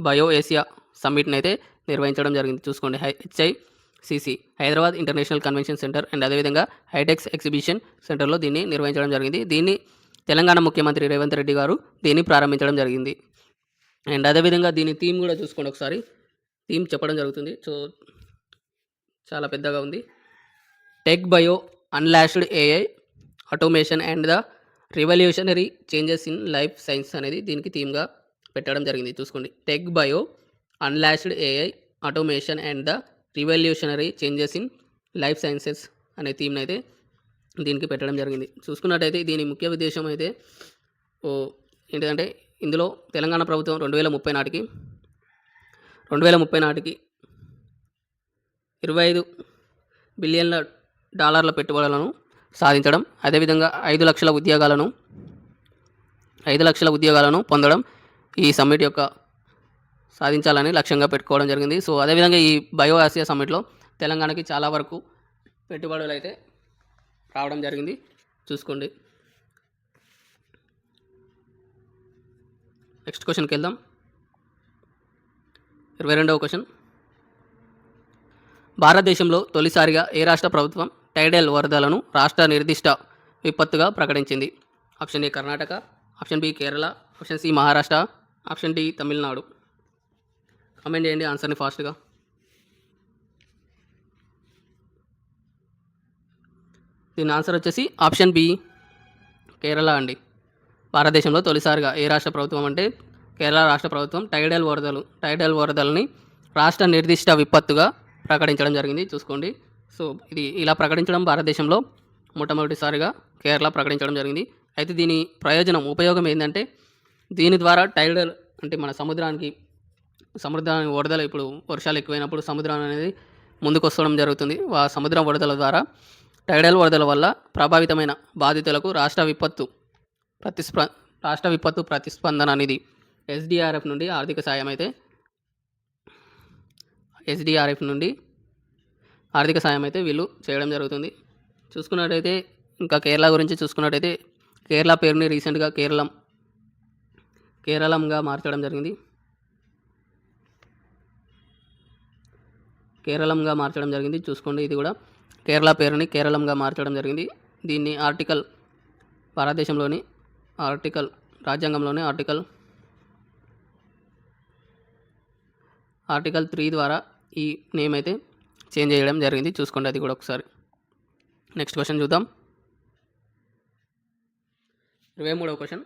బయో ఏసియా సమ్మిట్ని అయితే నిర్వహించడం జరిగింది. చూసుకోండి, HICC Hyderabad international convention centre and అదేవిధంగా హైటెక్ ఎగ్జిబిషన్ సెంటర్లో దీన్ని నిర్వహించడం జరిగింది. దీన్ని తెలంగాణ ముఖ్యమంత్రి రేవంత్ రెడ్డి గారు దీన్ని ప్రారంభించడం జరిగింది. అండ్ అదేవిధంగా దీని థీమ్ కూడా చూసుకోండి, ఒకసారి థీమ్ చెప్పడం జరుగుతుంది. సో చాలా పెద్దగా ఉంది. Tech bio unleashed AI automation and the revolutionary changes in life science అనేది దీనికి థీమ్గా పెట్టడం జరిగింది. చూసుకోండి, tech bio unleashed AI automation and the revolutionary changes in life sciences అనే థీమ్ని అయితే దీనికి పెట్టడం జరిగింది. చూసుకున్నట్టయితే దీని ముఖ్య ఉద్దేశం అయితే ఏంటంటే ఇందులో తెలంగాణ ప్రభుత్వం 2030 నాటికి $25 బిలియన్ల పెట్టుబడులను సాధించడం, అదేవిధంగా 5 లక్షల ఉద్యోగాలను పొందడం ఈ సమ్మిట్ యొక్క సాధించాలని లక్ష్యంగా పెట్టుకోవడం జరిగింది. సో అదేవిధంగా ఈ బయో ఆసియా సమ్మిట్లో తెలంగాణకి చాలా వరకు పెట్టుబడులు అయితే రావడం జరిగింది. చూసుకోండి. నెక్స్ట్ క్వశ్చన్కి వెళ్దాం. 22వ క్వశ్చన్. భారతదేశంలో తొలిసారిగా ఏ రాష్ట్ర ప్రభుత్వం టైడల్ వరదలను రాష్ట్ర నిర్దిష్ట విపత్తుగా ప్రకటించింది? Option A Karnataka, option B Kerala, option C Maharashtra, option D Tamil Nadu. Comment చేయండి ఆన్సర్ని ఫాస్ట్గా. దీని ఆన్సర్ వచ్చేసి ఆప్షన్ బి కేరళ అండి. భారతదేశంలో తొలిసారిగా ఏ రాష్ట్ర ప్రభుత్వం అంటే కేరళ రాష్ట్ర ప్రభుత్వం టైడల్ వరదలని రాష్ట్ర నిర్దిష్ట విపత్తుగా ప్రకటించడం జరిగింది. చూసుకోండి. సో ఇది ఇలా ప్రకటించడం భారతదేశంలో మొట్టమొదటిసారిగా కేరళ ప్రకటించడం జరిగింది. అయితే దీని ఉపయోగం ఏంటంటే దీని ద్వారా టైడల్ అంటే మన సముద్రానికి వరదలు ఇప్పుడు వర్షాలు ఎక్కువైనప్పుడు సముద్రం అనేది ముందుకు వస్తడం జరుగుతుంది. ఆ సముద్రం వరదల ద్వారా టైడల్ వరదల వల్ల ప్రభావితమైన బాధితులకు రాష్ట్ర విపత్తు ప్రతిస్పందన నిధి ఎస్డిఆర్ఎఫ్ నుండి ఆర్థిక సాయం అయితే వీళ్ళు చేయడం జరుగుతుంది. చూసుకున్నట్టయితే ఇంకా కేరళ గురించి చూసుకున్నట్టయితే కేరళ పేరుని రీసెంట్గా కేరళంగా మార్చడం జరిగింది. చూసుకోండి. ఇది కూడా కేరళ పేరుని కేరళంగా మార్చడం జరిగింది. దీన్ని భారతదేశంలోని రాజ్యాంగంలోని ఆర్టికల్ 3 ద్వారా ఈ నేమ్ అయితే చేంజ్ చేయడం జరిగింది. చూసుకోండి అది కూడా ఒకసారి. నెక్స్ట్ క్వశ్చన్ చూద్దాం. 23వ క్వశ్చన్.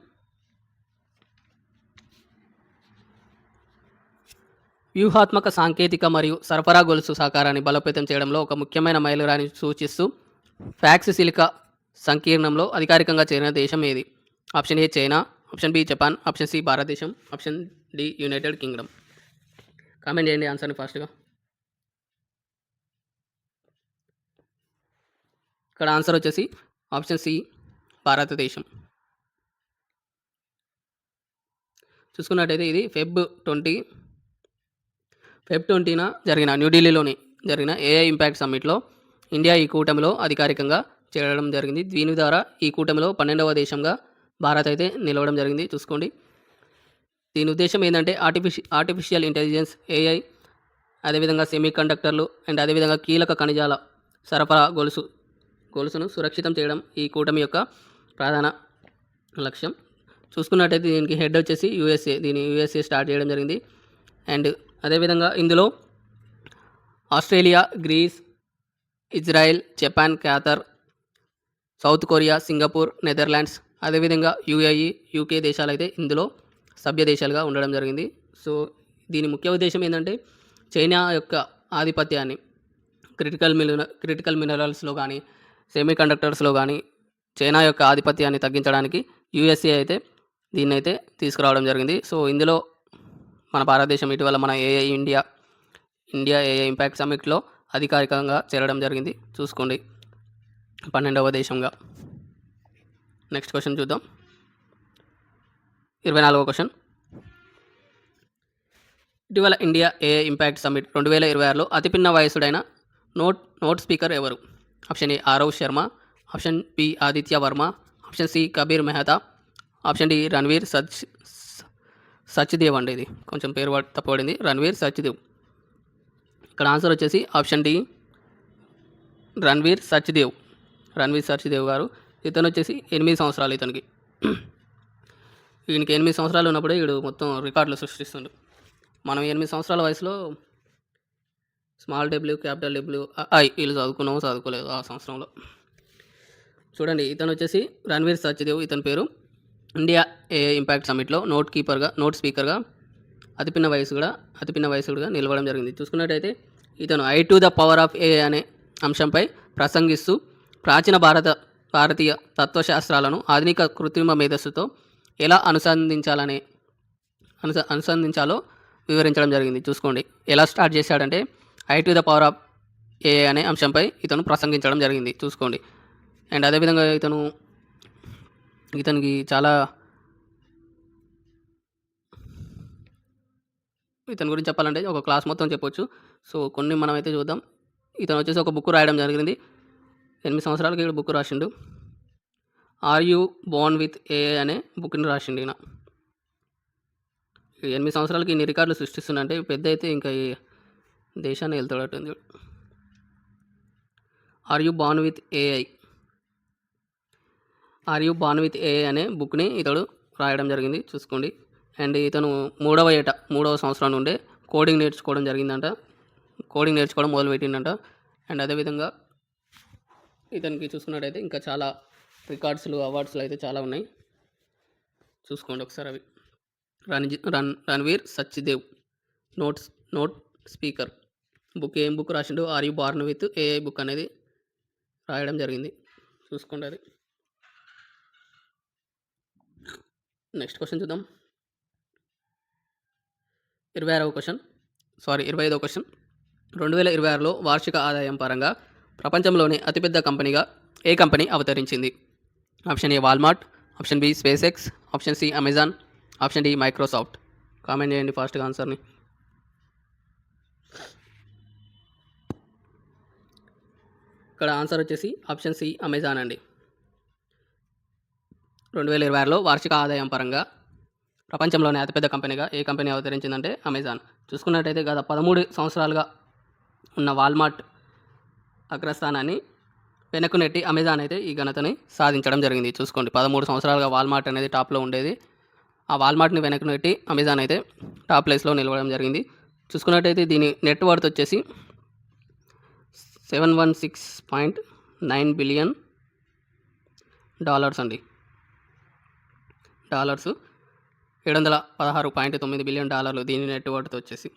వ్యూహాత్మక సాంకేతిక మరియు సరఫరా గొలుసు సహకారాన్ని బలోపేతం చేయడంలో ఒక ముఖ్యమైన మైలురాయిని సూచిస్తూ ఫ్యాక్స్ సిలికా సంకీర్ణంలో అధికారికంగా చేరిన దేశం ఏది? Option A China, option B Japan, option C భారతదేశం, option D United Kingdom. Comment చేయండి ఆన్సర్ని ఫాస్ట్గా. ఇక్కడ ఆన్సర్ వచ్చేసి ఆప్షన్ సి భారతదేశం. చూసుకున్నట్టయితే ఇది ఫెబ్ 20న న్యూఢిల్లీలోని జరిగిన ఏఐ ఇంపాక్ట్ సమ్మిట్లో ఇండియా ఈ కూటమిలో అధికారికంగా చేరడం జరిగింది. దీని ద్వారా ఈ కూటమిలో 12వ దేశంగా భారత్ అయితే నిలవడం జరిగింది. చూసుకోండి. దీని ఉద్దేశం ఏంటంటే ఆర్టిఫిషియల్ ఇంటెలిజెన్స్, ఏఐ, అదేవిధంగా సెమీ కండక్టర్లు అండ్ అదేవిధంగా కీలక ఖనిజాల సరఫరా గొలుసును సురక్షితం చేయడం ఈ కూటమి యొక్క ప్రధాన లక్ష్యం. చూసుకున్నట్టయితే దీనికి హెడ్ వచ్చేసి యూఎస్ఏ స్టార్ట్ చేయడం జరిగింది. అండ్ అదేవిధంగా ఇందులో Australia, Greece, Israel, Japan, Qatar, South Korea, Singapore, Netherlands, అదేవిధంగా యూఏఈ, యూకే దేశాలు అయితే ఇందులో సభ్య దేశాలుగా ఉండడం జరిగింది. సో దీని ముఖ్య ఉద్దేశం ఏంటంటే చైనా యొక్క ఆధిపత్యాన్ని క్రిటికల్ మినరల్స్లో కానీ సెమీ కండక్టర్స్లో కానీ చైనా యొక్క ఆధిపత్యాన్ని తగ్గించడానికి యూఎస్ఏ అయితే దీన్ని అయితే తీసుకురావడం జరిగింది. సో ఇందులో మన భారతదేశం ఇటీవల మన ఇండియా ఏఐ ఇంపాక్ట్ సమ్మిట్లో అధికారికంగా చేరడం జరిగింది. చూసుకోండి 12వ దేశంగా. నెక్స్ట్ క్వశ్చన్ చూద్దాం. 24వ క్వశ్చన్. ఇటీవల ఇండియా ఏఐ ఇంపాక్ట్ సమ్మిట్ 2026లో అతిపిన్న వయసుడైన నోట్ స్పీకర్ ఎవరు? Option A Aarav Sharma, option B Aditya Varma, option C Kabir Mehta, option D Ranveer Sachdev అండి. ఇది కొంచెం పేరు తప్పబడింది. రణ్వీర్ సచ్దేవ్. ఇక్కడ ఆన్సర్ వచ్చేసి ఆప్షన్ డి రణ్వీర్ సచ్దేవ్ గారు. ఇతను వచ్చేసి 8 సంవత్సరాలు. ఈయనకి 8 సంవత్సరాలు ఉన్నప్పుడే వీడు మొత్తం రికార్డులు సృష్టిస్తుండు. మనం 8 సంవత్సరాల వయసులో స్మాల్ డబ్ల్యూ, క్యాపిటల్ డబ్ల్యూ, వీళ్ళు చదువుకోలేదు ఆ సంవత్సరంలో. చూడండి, ఇతను వచ్చేసి రణ్వీర్ సచ్దేవ్. ఇతని పేరు ఇండియా ఏఐ ఇంపాక్ట్ సమ్మిట్లో నోట్ స్పీకర్గా అతిపిన్న వయసుడుగా నిలవడం జరిగింది. చూసుకున్నట్టయితే ఇతను I to the power of AI అనే అంశంపై ప్రసంగిస్తూ ప్రాచీన భారతీయ తత్వశాస్త్రాలను ఆధునిక కృత్రిమ మేధస్సుతో ఎలా అనుసంధించాలో వివరించడం జరిగింది. చూసుకోండి ఎలా స్టార్ట్ చేశాడంటే I to the power of AI అనే అంశంపై ఇతను ప్రసంగించడం జరిగింది. చూసుకోండి అండ్ అదేవిధంగా ఇతనికి చాలా ఇతని గురించి చెప్పాలంటే ఒక క్లాస్ మొత్తం చెప్పొచ్చు. సో, కొన్ని మనమైతే చూద్దాం. ఇతను వచ్చేసి ఒక బుక్ రాయడం జరిగింది. 8 సంవత్సరాలకి ఈడు బుక్ రాసిండు. 'Are you born with AI' అనే బుక్‌ని రాసిండు ఈయన. 8 సంవత్సరాలకి ఇన్ని రికార్డులు సృష్టిస్తుండంటే పెద్దయితే ఇంకా ఈ దేశాన్ని ఏలుతాడటుంది చూడు. 'Are you born with AI' 'are you born with AI' అనే బుక్‌ని ఇతడు రాయడం జరిగింది చూసుకోండి. అండ్ ఇతను మూడవ సంవత్సరం నుండే కోడింగ్ నేర్చుకోవడం జరిగిందంట. కోడింగ్ నేర్చుకోవడం మొదలుపెట్టిండంట. అండ్ అదేవిధంగా ఇతనికి చూసుకున్నట్టయితే ఇంకా చాలా రికార్డ్స్‌లు, అవార్డ్స్‌లు అయితే చాలా ఉన్నాయి. చూసుకోండి ఒకసారి అవి. రణ్వీర్ సచ్దేవ్ నోట్ స్పీకర్ ఏం బుక్ రాసిండు 'are you born with AI' book అనేది రాయడం జరిగింది. చూసుకోండి అది. నెక్స్ట్ క్వశ్చన్ చూద్దాం. 25వ క్వశ్చన్. 2026లో వార్షిక ఆదాయం పరంగా ప్రపంచంలోనే అతిపెద్ద కంపెనీగా ఏ కంపెనీ అవతరించింది? Option A Walmart, option B SpaceX, option C Amazon, option D Microsoft. Comment చేయండి ఫాస్ట్గా ఆన్సర్ని. ఇక్కడ ఆన్సర్ వచ్చేసి ఆప్షన్ సి అమెజాన్ అండి. 2026లో వార్షిక ఆదాయం పరంగా ప్రపంచంలోనే అతిపెద్ద కంపెనీగా ఏ కంపెనీ అవతరించిందంటే అమెజాన్. చూసుకున్నట్టయితే గత 13 సంవత్సరాలుగా ఉన్న వాల్మార్ట్ అగ్రస్థానాన్ని వెనక్కు నెట్టి అమెజాన్ అయితే ఈ ఘనతని సాధించడం జరిగింది. చూసుకోండి, 13 సంవత్సరాలుగా వాల్మార్ట్ అనేది టాప్లో ఉండేది. ఆ వాల్మార్ట్ని వెనక్కు నెట్టి అమెజాన్ అయితే టాప్ ప్లేస్లో నిలవడం జరిగింది. చూసుకున్నట్టయితే దీని నెట్ వర్త్ వచ్చేసి $716.9 బిలియన్ అండి. డాలర్స్ 716.9 బిలియన్ డాలర్లు దీని నెట్ వర్త్ వచ్చేసి.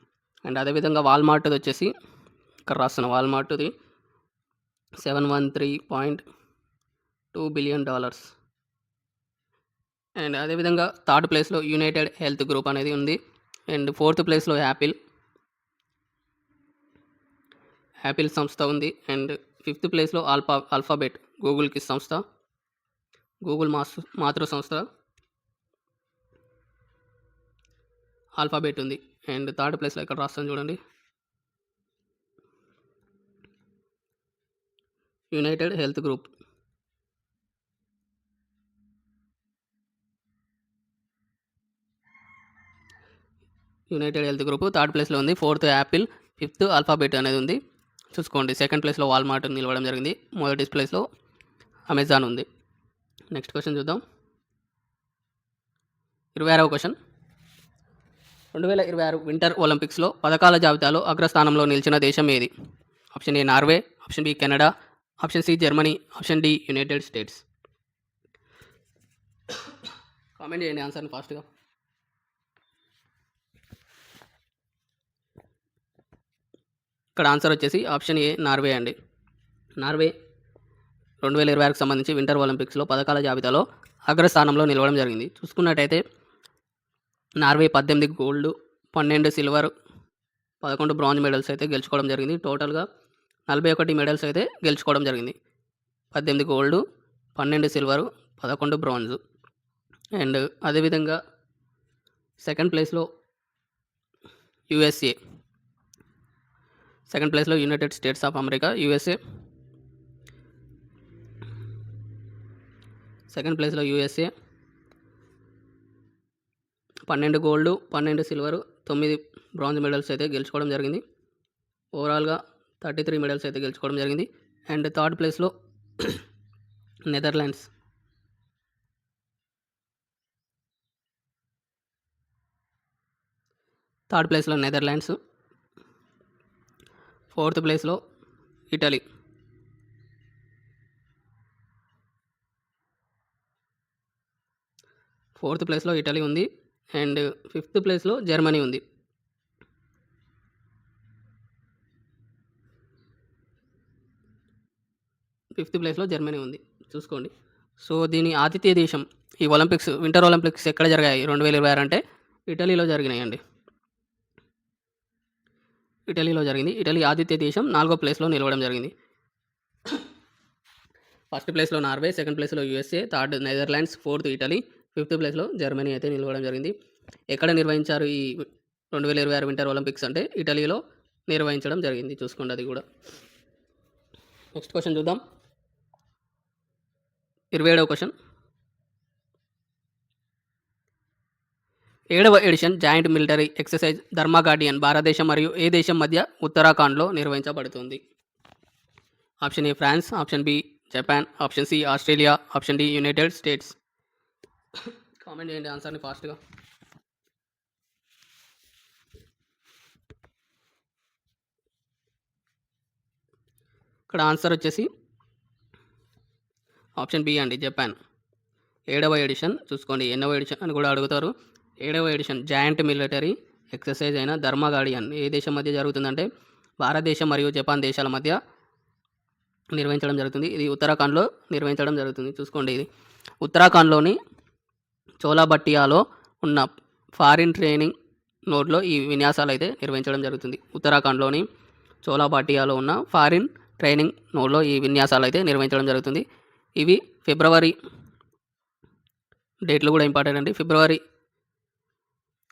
అండ్ అదేవిధంగా వాల్మార్ట్ది వచ్చేసి ఇక్కడ రాస్తున్న వాల్మార్ట్ది $713.2 బిలియన్. అండ్ అదేవిధంగా థర్డ్ ప్లేస్లో యునైటెడ్ హెల్త్ గ్రూప్ అనేది ఉంది. అండ్ ఫోర్త్ ప్లేస్లో యాపిల్ సంస్థ ఉంది. అండ్ ఫిఫ్త్ ప్లేస్లో ఆల్ఫాబెట్ గూగుల్కి సంస్థ, గూగుల్ మాతృ సంస్థ ఆల్ఫాబెట్ ఉంది. అండ్ థర్డ్ ప్లేస్లో ఇక్కడ రాస్తాను చూడండి, యునైటెడ్ హెల్త్ గ్రూప్. థర్డ్ ప్లేస్లో ఉంది. ఫోర్త్ యాపిల్, ఫిఫ్త్ ఆల్ఫాబెట్ అనేది ఉంది. చూసుకోండి, సెకండ్ ప్లేస్లో వాల్మార్ట్ నిలవడం జరిగింది. మొదటి ప్లేస్లో అమెజాన్ ఉంది. నెక్స్ట్ క్వశ్చన్ చూద్దాం. 26వ క్వశ్చన్. 2026 వింటర్ ఒలింపిక్స్లో పథకాల జాబితాలో అగ్రస్థానంలో నిలిచిన దేశం ఏది? Option A Norway, option B Canada, option C Germany, option D United States. Comment చేయండి ఆన్సర్ని ఫాస్ట్గా. ఇక్కడ ఆన్సర్ వచ్చేసి ఆప్షన్ ఏ నార్వే అండి. నార్వే 2026కి సంబంధించి వింటర్ ఒలింపిక్స్లో పథకాల జాబితాలో అగ్రస్థానంలో నిలవడం జరిగింది. చూసుకున్నట్టయితే Norway 18 gold, 12 silver, 11 bronze medals అయితే గెలుచుకోవడం జరిగింది. టోటల్గా 41 మెడల్స్ అయితే గెలుచుకోవడం జరిగింది. 18 గోల్డ్, 12 సిల్వర్, 11 బ్రాంజ్. అండ్ అదేవిధంగా సెకండ్ ప్లేస్లో యుఎస్ఏ, సెకండ్ ప్లేస్లో United states of America, USA second ప్లేస్లో 12 గోల్డ్, 12 సిల్వర్, 9 బ్రాంజ్ మెడల్స్ అయితే గెలుచుకోవడం జరిగింది. ఓవరాల్గా 33 మెడల్స్ అయితే గెలుచుకోవడం జరిగింది. అండ్ థర్డ్ ప్లేస్లో నెదర్లాండ్స్, ఫోర్త్ ప్లేస్లో ఇటలీ, ఉంది. అండ్ ఫిఫ్త్ ప్లేస్లో జర్మనీ ఉంది. చూసుకోండి. సో దీని ఆతిథ్య దేశం ఈ ఒలింపిక్స్, వింటర్ ఒలింపిక్స్ ఎక్కడ జరిగాయి 2026 అంటే ఇటలీలో జరిగినాయండి. ఇటలీ ఆతిథ్య దేశం 4వ ప్లేస్లో నిలవడం జరిగింది. ఫస్ట్ ప్లేస్‌లో నార్వే, సెకండ్ ప్లేస్‌లో USA, third Netherlands, fourth Italy, fifth ప్లేస్‌లో జర్మనీ అయితే నిలవడం జరిగింది. ఎక్కడ నిర్వహించారు ఈ 2026 వింటర్ ఒలింపిక్స్ అంటే ఇటలీలో నిర్వహించడం జరిగింది. చూసుకోండి అది కూడా. నెక్స్ట్ క్వెషన్ చూద్దాం. 27వ క్వెషన్. 7వ edition joint military exercise Dharma guardian భారతదేశం మరియు ఏ దేశం మధ్య ఉత్తరాఖండ్‌లో నిర్వహించబడుతుంది? Option A France, option B Japan, option C Australia, option D United States. Comment చేయండి ఆన్సర్‌ని ఫాస్ట్‌గా. ఇక్కడ ఆన్సర్ వచ్చేసి ఆప్షన్ బి అండి, జపాన్. 7వ ఎడిషన్ చూసుకోండి. ఎన్నవ ఎడిషన్ అని కూడా అడుగుతారు. 7వ ఎడిషన్ జాయింట్ మిలిటరీ ఎక్సర్సైజ్ అయిన ధర్మా గార్డియన్ ఏ దేశం మధ్య జరుగుతుందంటే భారతదేశం మరియు జపాన్ దేశాల మధ్య నిర్వహించడం జరుగుతుంది. ఇది ఉత్తరాఖండ్‌లో నిర్వహించడం జరుగుతుంది. చూసుకోండి ఇది. ఉత్తరాఖండ్‌లోని చోలాబట్టియాలో ఉన్న ఫారిన్ ట్రైనింగ్ నోడ్‌లో ఈ విన్యాసాలు అయితే నిర్వహించడం జరుగుతుంది. ఉత్తరాఖండ్‌లోని చోలాబట్టియాలో ఉన్న ఫారిన్ ట్రైనింగ్ నోడ్‌లో ఈ విన్యాసాలు అయితే నిర్వహించడం జరుగుతుంది. ఇవి ఫిబ్రవరి డేట్లు కూడా ఇంపార్టెంట్ అండి. ఫిబ్రవరి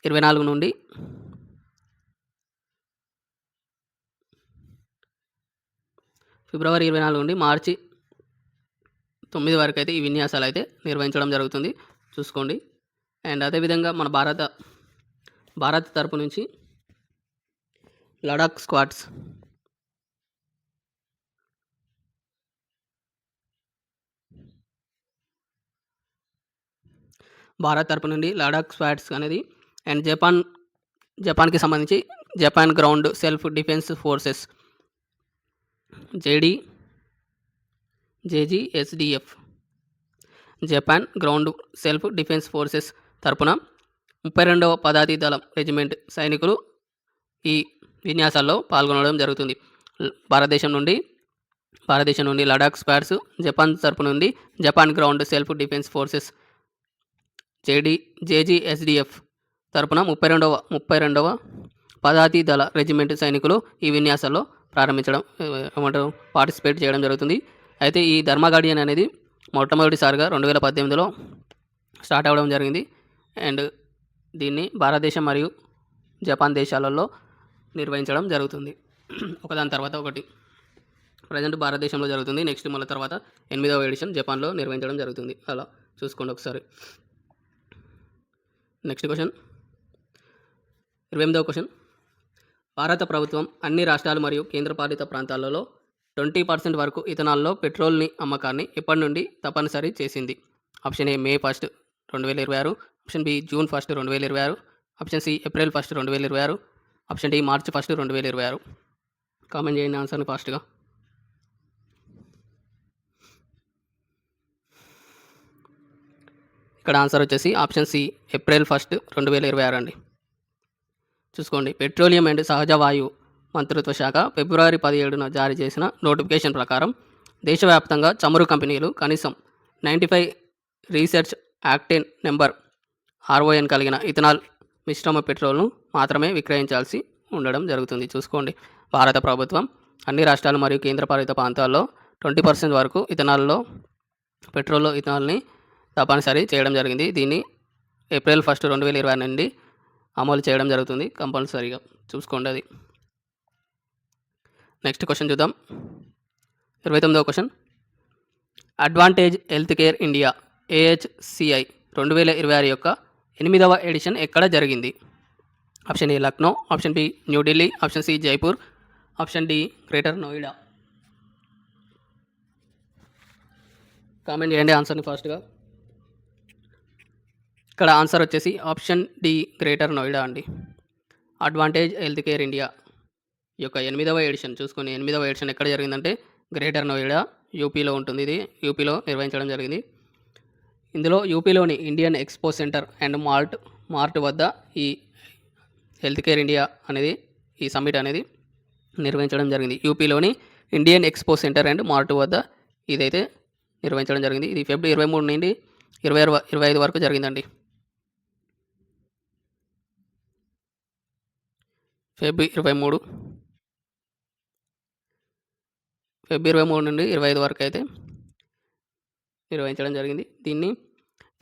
24 నుండి మార్చి 9 వరకు అయితే ఈ విన్యాసాలు అయితే నిర్వహించడం జరుగుతుంది. చూసుకోండి. అండ్ అదేవిధంగా మన భారత్ తరపు నుంచి లడాక్ స్క్వాడ్స్ భారత్ తరపు నుండి లడాక్ స్క్వాడ్స్ అనేది అండ్ జపాన్‌కి సంబంధించి Japan ground self defence forces JGSDF Japan ground self defence forces తరపున 32వ పదాతి దళం రెజిమెంట్ సైనికులు ఈ విన్యాసాల్లో పాల్గొనడం జరుగుతుంది. భారతదేశం నుండి లడాక్ స్క్వాడ్స్, జపాన్ తరపు నుండి Japan ground self defence forces JGSDF తరపున 32వ పదాతి దళ రెజిమెంట్ సైనికులు ఈ విన్యాసాల్లో పార్టిసిపేట్ చేయడం జరుగుతుంది. అయితే ఈ ధర్మా గార్డియన్ అనేది మొట్టమొదటిసారిగా 2018లో స్టార్ట్ అవ్వడం జరిగింది. అండ్ దీన్ని భారతదేశం మరియు జపాన్ దేశాలలో నిర్వహించడం జరుగుతుంది. ఒకదాని తర్వాత ఒకటి. ప్రజెంట్ భారతదేశంలో జరుగుతుంది. నెక్స్ట్ మళ్ళీ తర్వాత 8వ ఎడిషన్ జపాన్లో నిర్వహించడం జరుగుతుంది. అలా చూసుకోండి ఒకసారి. నెక్స్ట్ క్వశ్చన్ 28వ క్వశ్చన్. భారత ప్రభుత్వం అన్ని రాష్ట్రాలు మరియు కేంద్రపాలిత ప్రాంతాలలో 20% వరకు ఇథనాల్లో పెట్రోల్ని అమ్మకాన్ని ఎప్పటి నుండి తప్పనిసరి చేసింది? Option A May 1, 2026, option B June 1, 2026, option C April 1, 2026, option D March 1, 2026. Comment చేయండి ఆన్సర్ని ఫాస్ట్గా. ఇక్కడ ఆన్సర్ వచ్చేసి ఆప్షన్ సి ఏప్రిల్ 1, 2026 అండి. చూసుకోండి. పెట్రోలియం అండ్ సహజ వాయువు మంత్రిత్వ శాఖ ఫిబ్రవరి 17న జారీ చేసిన నోటిఫికేషన్ ప్రకారం దేశవ్యాప్తంగా చమురు కంపెనీలు కనీసం 95 రీసెర్చ్ ఆక్టేన్ నెంబర్ RON కలిగిన ఇథనాల్ మిశ్రమ పెట్రోల్ను మాత్రమే విక్రయించాల్సి ఉండడం జరుగుతుంది. చూసుకోండి. భారత ప్రభుత్వం అన్ని రాష్ట్రాలు మరియు కేంద్రపాలిత ప్రాంతాల్లో 20% వరకు పెట్రోల్లో ఇథనాల్ని తప్పనిసరి చేయడం జరిగింది. దీన్ని ఏప్రిల్ 1, 2026 నుండి అమలు చేయడం జరుగుతుంది కంపల్సరీగా. చూసుకోండి అది. నెక్స్ట్ క్వశ్చన్ చూద్దాం. 29వ question. Advantage health care India AHCI 2026 యొక్క 8వ ఎడిషన్ ఎక్కడ జరిగింది? Option A Lucknow, option B New Delhi, option C Jaipur, option D Greater Noida. Comment చేయండి ఆన్సర్ని ఫాస్ట్గా. ఇక్కడ ఆన్సర్ వచ్చేసి ఆప్షన్ డి గ్రేటర్ నోయిడా అండి. అడ్వాంటేజ్ హెల్త్ కేర్ ఇండియా యొక్క 8వ ఎడిషన్ చూసుకొని 8వ ఎడిషన్ ఎక్కడ జరిగిందంటే గ్రేటర్ నోయిడా యూపీలో ఉంటుంది. ఇది యూపీలో నిర్వహించడం జరిగింది. ఇందులో యూపీలోని Indian expo centre and mart వద్ద ఈ హెల్త్ కేర్ ఇండియా అనేది ఈ సమ్మిట్ అనేది నిర్వహించడం జరిగింది. యూపీలోని Indian expo centre and mart వద్ద ఇదైతే నిర్వహించడం జరిగింది. ఇది ఫిబ్రవరి 23 నుండి 25 వరకు జరిగిందండి. ఫిబ్రవరి 23 నుండి 25 వరకు అయితే నిర్వహించడం జరిగింది. దీన్ని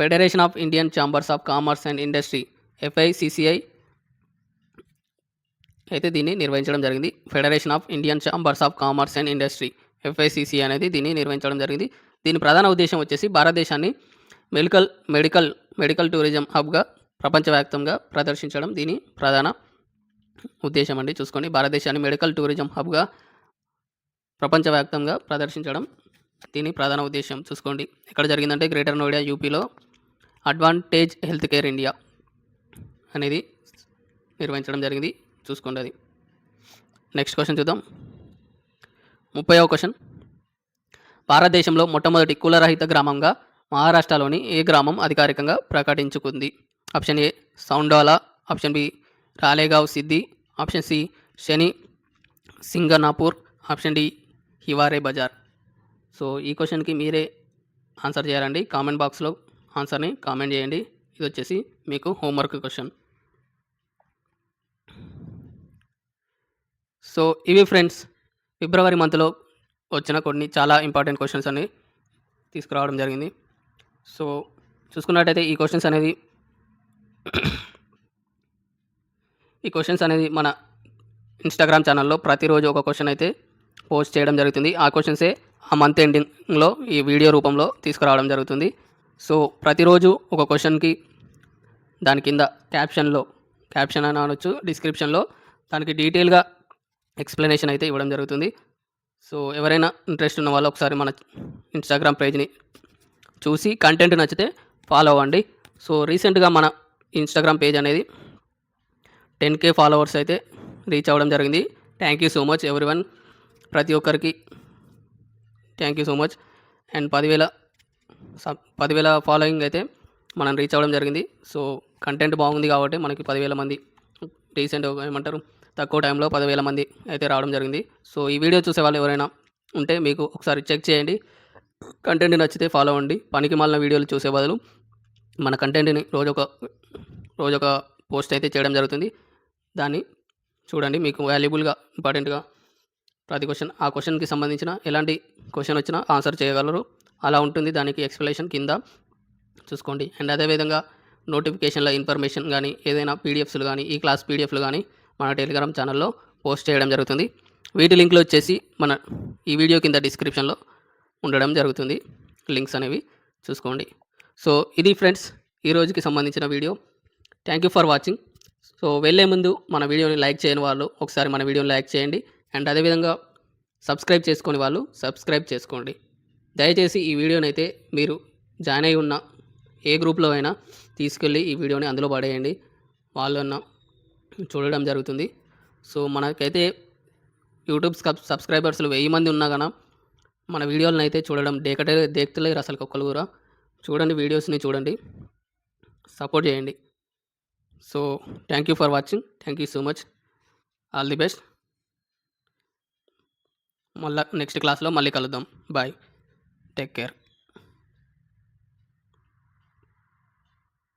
federation of Indian chambers of commerce and industry FICCI అయితే దీన్ని నిర్వహించడం జరిగింది. Federation of Indian chambers of commerce and industry FICCI అనేది దీన్ని నిర్వహించడం జరిగింది. దీని ప్రధాన ఉద్దేశం వచ్చేసి భారతదేశాన్ని మెడికల్ టూరిజం హబ్గా ప్రపంచవ్యాప్తంగా ప్రదర్శించడం దీని ప్రధాన ఉద్దేశం అండి. చూసుకోండి, భారతదేశాన్ని మెడికల్ టూరిజం హబ్గా ప్రపంచవ్యాప్తంగా ప్రదర్శించడం దీని ప్రధాన ఉద్దేశం. చూసుకోండి, ఎక్కడ జరిగిందంటే గ్రేటర్ నోయిడా యూపీలో అడ్వాంటేజ్ హెల్త్ కేర్ ఇండియా అనేది నిర్వహించడం జరిగింది. చూసుకోండి అది. నెక్స్ట్ క్వశ్చన్ చూద్దాం. 30వ క్వశ్చన్. భారతదేశంలో మొట్టమొదటి కులరహిత గ్రామంగా మహారాష్ట్రలోని ఏ గ్రామం అధికారికంగా ప్రకటించుకుంది? Option A Saundala, option B Ralegan Siddhi, option C Shani Shingnapur, option D Hiware Bazar. So ఈ క్వశ్చన్కి మీరే ఆన్సర్ చేయాలండి. కామెంట్ బాక్స్లో ఆన్సర్ని కామెంట్ చేయండి. ఇది వచ్చేసి మీకు హోంవర్క్ క్వశ్చన్. సో ఇవి ఫ్రెండ్స్ ఫిబ్రవరి మంత్లో వచ్చిన కొన్ని చాలా ఇంపార్టెంట్ క్వశ్చన్స్ అన్ని తీసుకురావడం జరిగింది. సో చూసుకున్నట్టయితే ఈ క్వశ్చన్స్ అనేది మన ఇన్స్టాగ్రామ్ ఛానల్లో ప్రతిరోజు ఒక క్వశ్చన్ అయితే పోస్ట్ చేయడం జరుగుతుంది. ఆ క్వశ్చన్సే ఆ మంత్ ఎండింగ్లో ఈ వీడియో రూపంలో తీసుకురావడం జరుగుతుంది. సో ప్రతిరోజు ఒక క్వశ్చన్కి దాని కింద క్యాప్షన్ అని అనొచ్చు, డిస్క్రిప్షన్లో దానికి డీటెయిల్గా ఎక్స్ప్లెనేషన్ అయితే ఇవ్వడం జరుగుతుంది. సో ఎవరైనా ఇంట్రెస్ట్ ఉన్న వాళ్ళు ఒకసారి మన ఇన్స్టాగ్రామ్ పేజ్ని చూసి కంటెంట్ నచ్చితే ఫాలో అవ్వండి. సో రీసెంట్గా మన ఇన్స్టాగ్రామ్ పేజ్ అనేది 10K ఫాలోవర్స్ అయితే రీచ్ అవ్వడం జరిగింది. Thank you so much everyone, ప్రతి ఒక్కరికి thank you so much. And 10,000 following అయితే మనం రీచ్ అవ్వడం జరిగింది. సో కంటెంట్ బాగుంది కాబట్టి మనకి 10,000 మంది తక్కువ టైంలో 10,000 మంది అయితే రావడం జరిగింది. సో ఈ వీడియో చూసే వాళ్ళు ఎవరైనా ఉంటే మీకు ఒకసారి చెక్ చేయండి. కంటెంట్ నచ్చితే ఫాలో అవ్వండి. పనికి మాలిన వీడియోలు చూసే బదులు మన కంటెంట్ని రోజొక పోస్ట్ అయితే చేయడం జరుగుతుంది. దాన్ని చూడండి, మీకు వాల్యుబుల్గా ఇంపార్టెంట్గా ప్రతి ఆ క్వశ్చన్కి సంబంధించిన ఎలాంటి క్వశ్చన్ వచ్చినా ఆన్సర్ చేయగలరు. అలా ఉంటుంది దానికి ఎక్స్ప్లెనేషన్ కింద చూసుకోండి. అండ్ అదేవిధంగా నోటిఫికేషన్ల ఇన్ఫర్మేషన్ కానీ ఏదైనా పీడిఎఫ్స్లు కానీ ఈ క్లాస్ పీడిఎఫ్లు కానీ మన టెలిగ్రామ్ ఛానల్లో పోస్ట్ చేయడం జరుగుతుంది. వీటి లింక్లు వచ్చేసి మన ఈ వీడియో కింద డిస్క్రిప్షన్లో ఉండడం జరుగుతుంది. లింక్స్ అనేవి చూసుకోండి. సో ఇది ఫ్రెండ్స్ ఈ రోజుకి సంబంధించిన video. Thank you for watching. So వెళ్ళే ముందు మన వీడియోని లైక్ చేయని వాళ్ళు ఒకసారి మన వీడియోని లైక్ చేయండి. అండ్ అదేవిధంగా సబ్స్క్రైబ్ చేసుకునే వాళ్ళు సబ్స్క్రైబ్ చేసుకోండి. దయచేసి ఈ వీడియోని అయితే మీరు జాయిన్ అయి ఉన్న ఏ గ్రూప్లో అయినా తీసుకెళ్ళి ఈ వీడియోని అందులో పడేయండి. వాళ్ళన్నా చూడడం జరుగుతుంది. సో మనకైతే యూట్యూబ్ సబ్స్క్రైబర్స్లు 1000 మంది ఉన్నా కానీ మన వీడియోలను అయితే చూడడం దేకతలేరు అసలు ఒక్కరు కూడా. చూడండి, వీడియోస్ని చూడండి, సపోర్ట్ చేయండి. So thank you for watching. Thank you so much. All the best. మళ్ళీ నెక్స్ట్ క్లాస్లో మళ్ళీ కలుద్దాం. Bye, take care.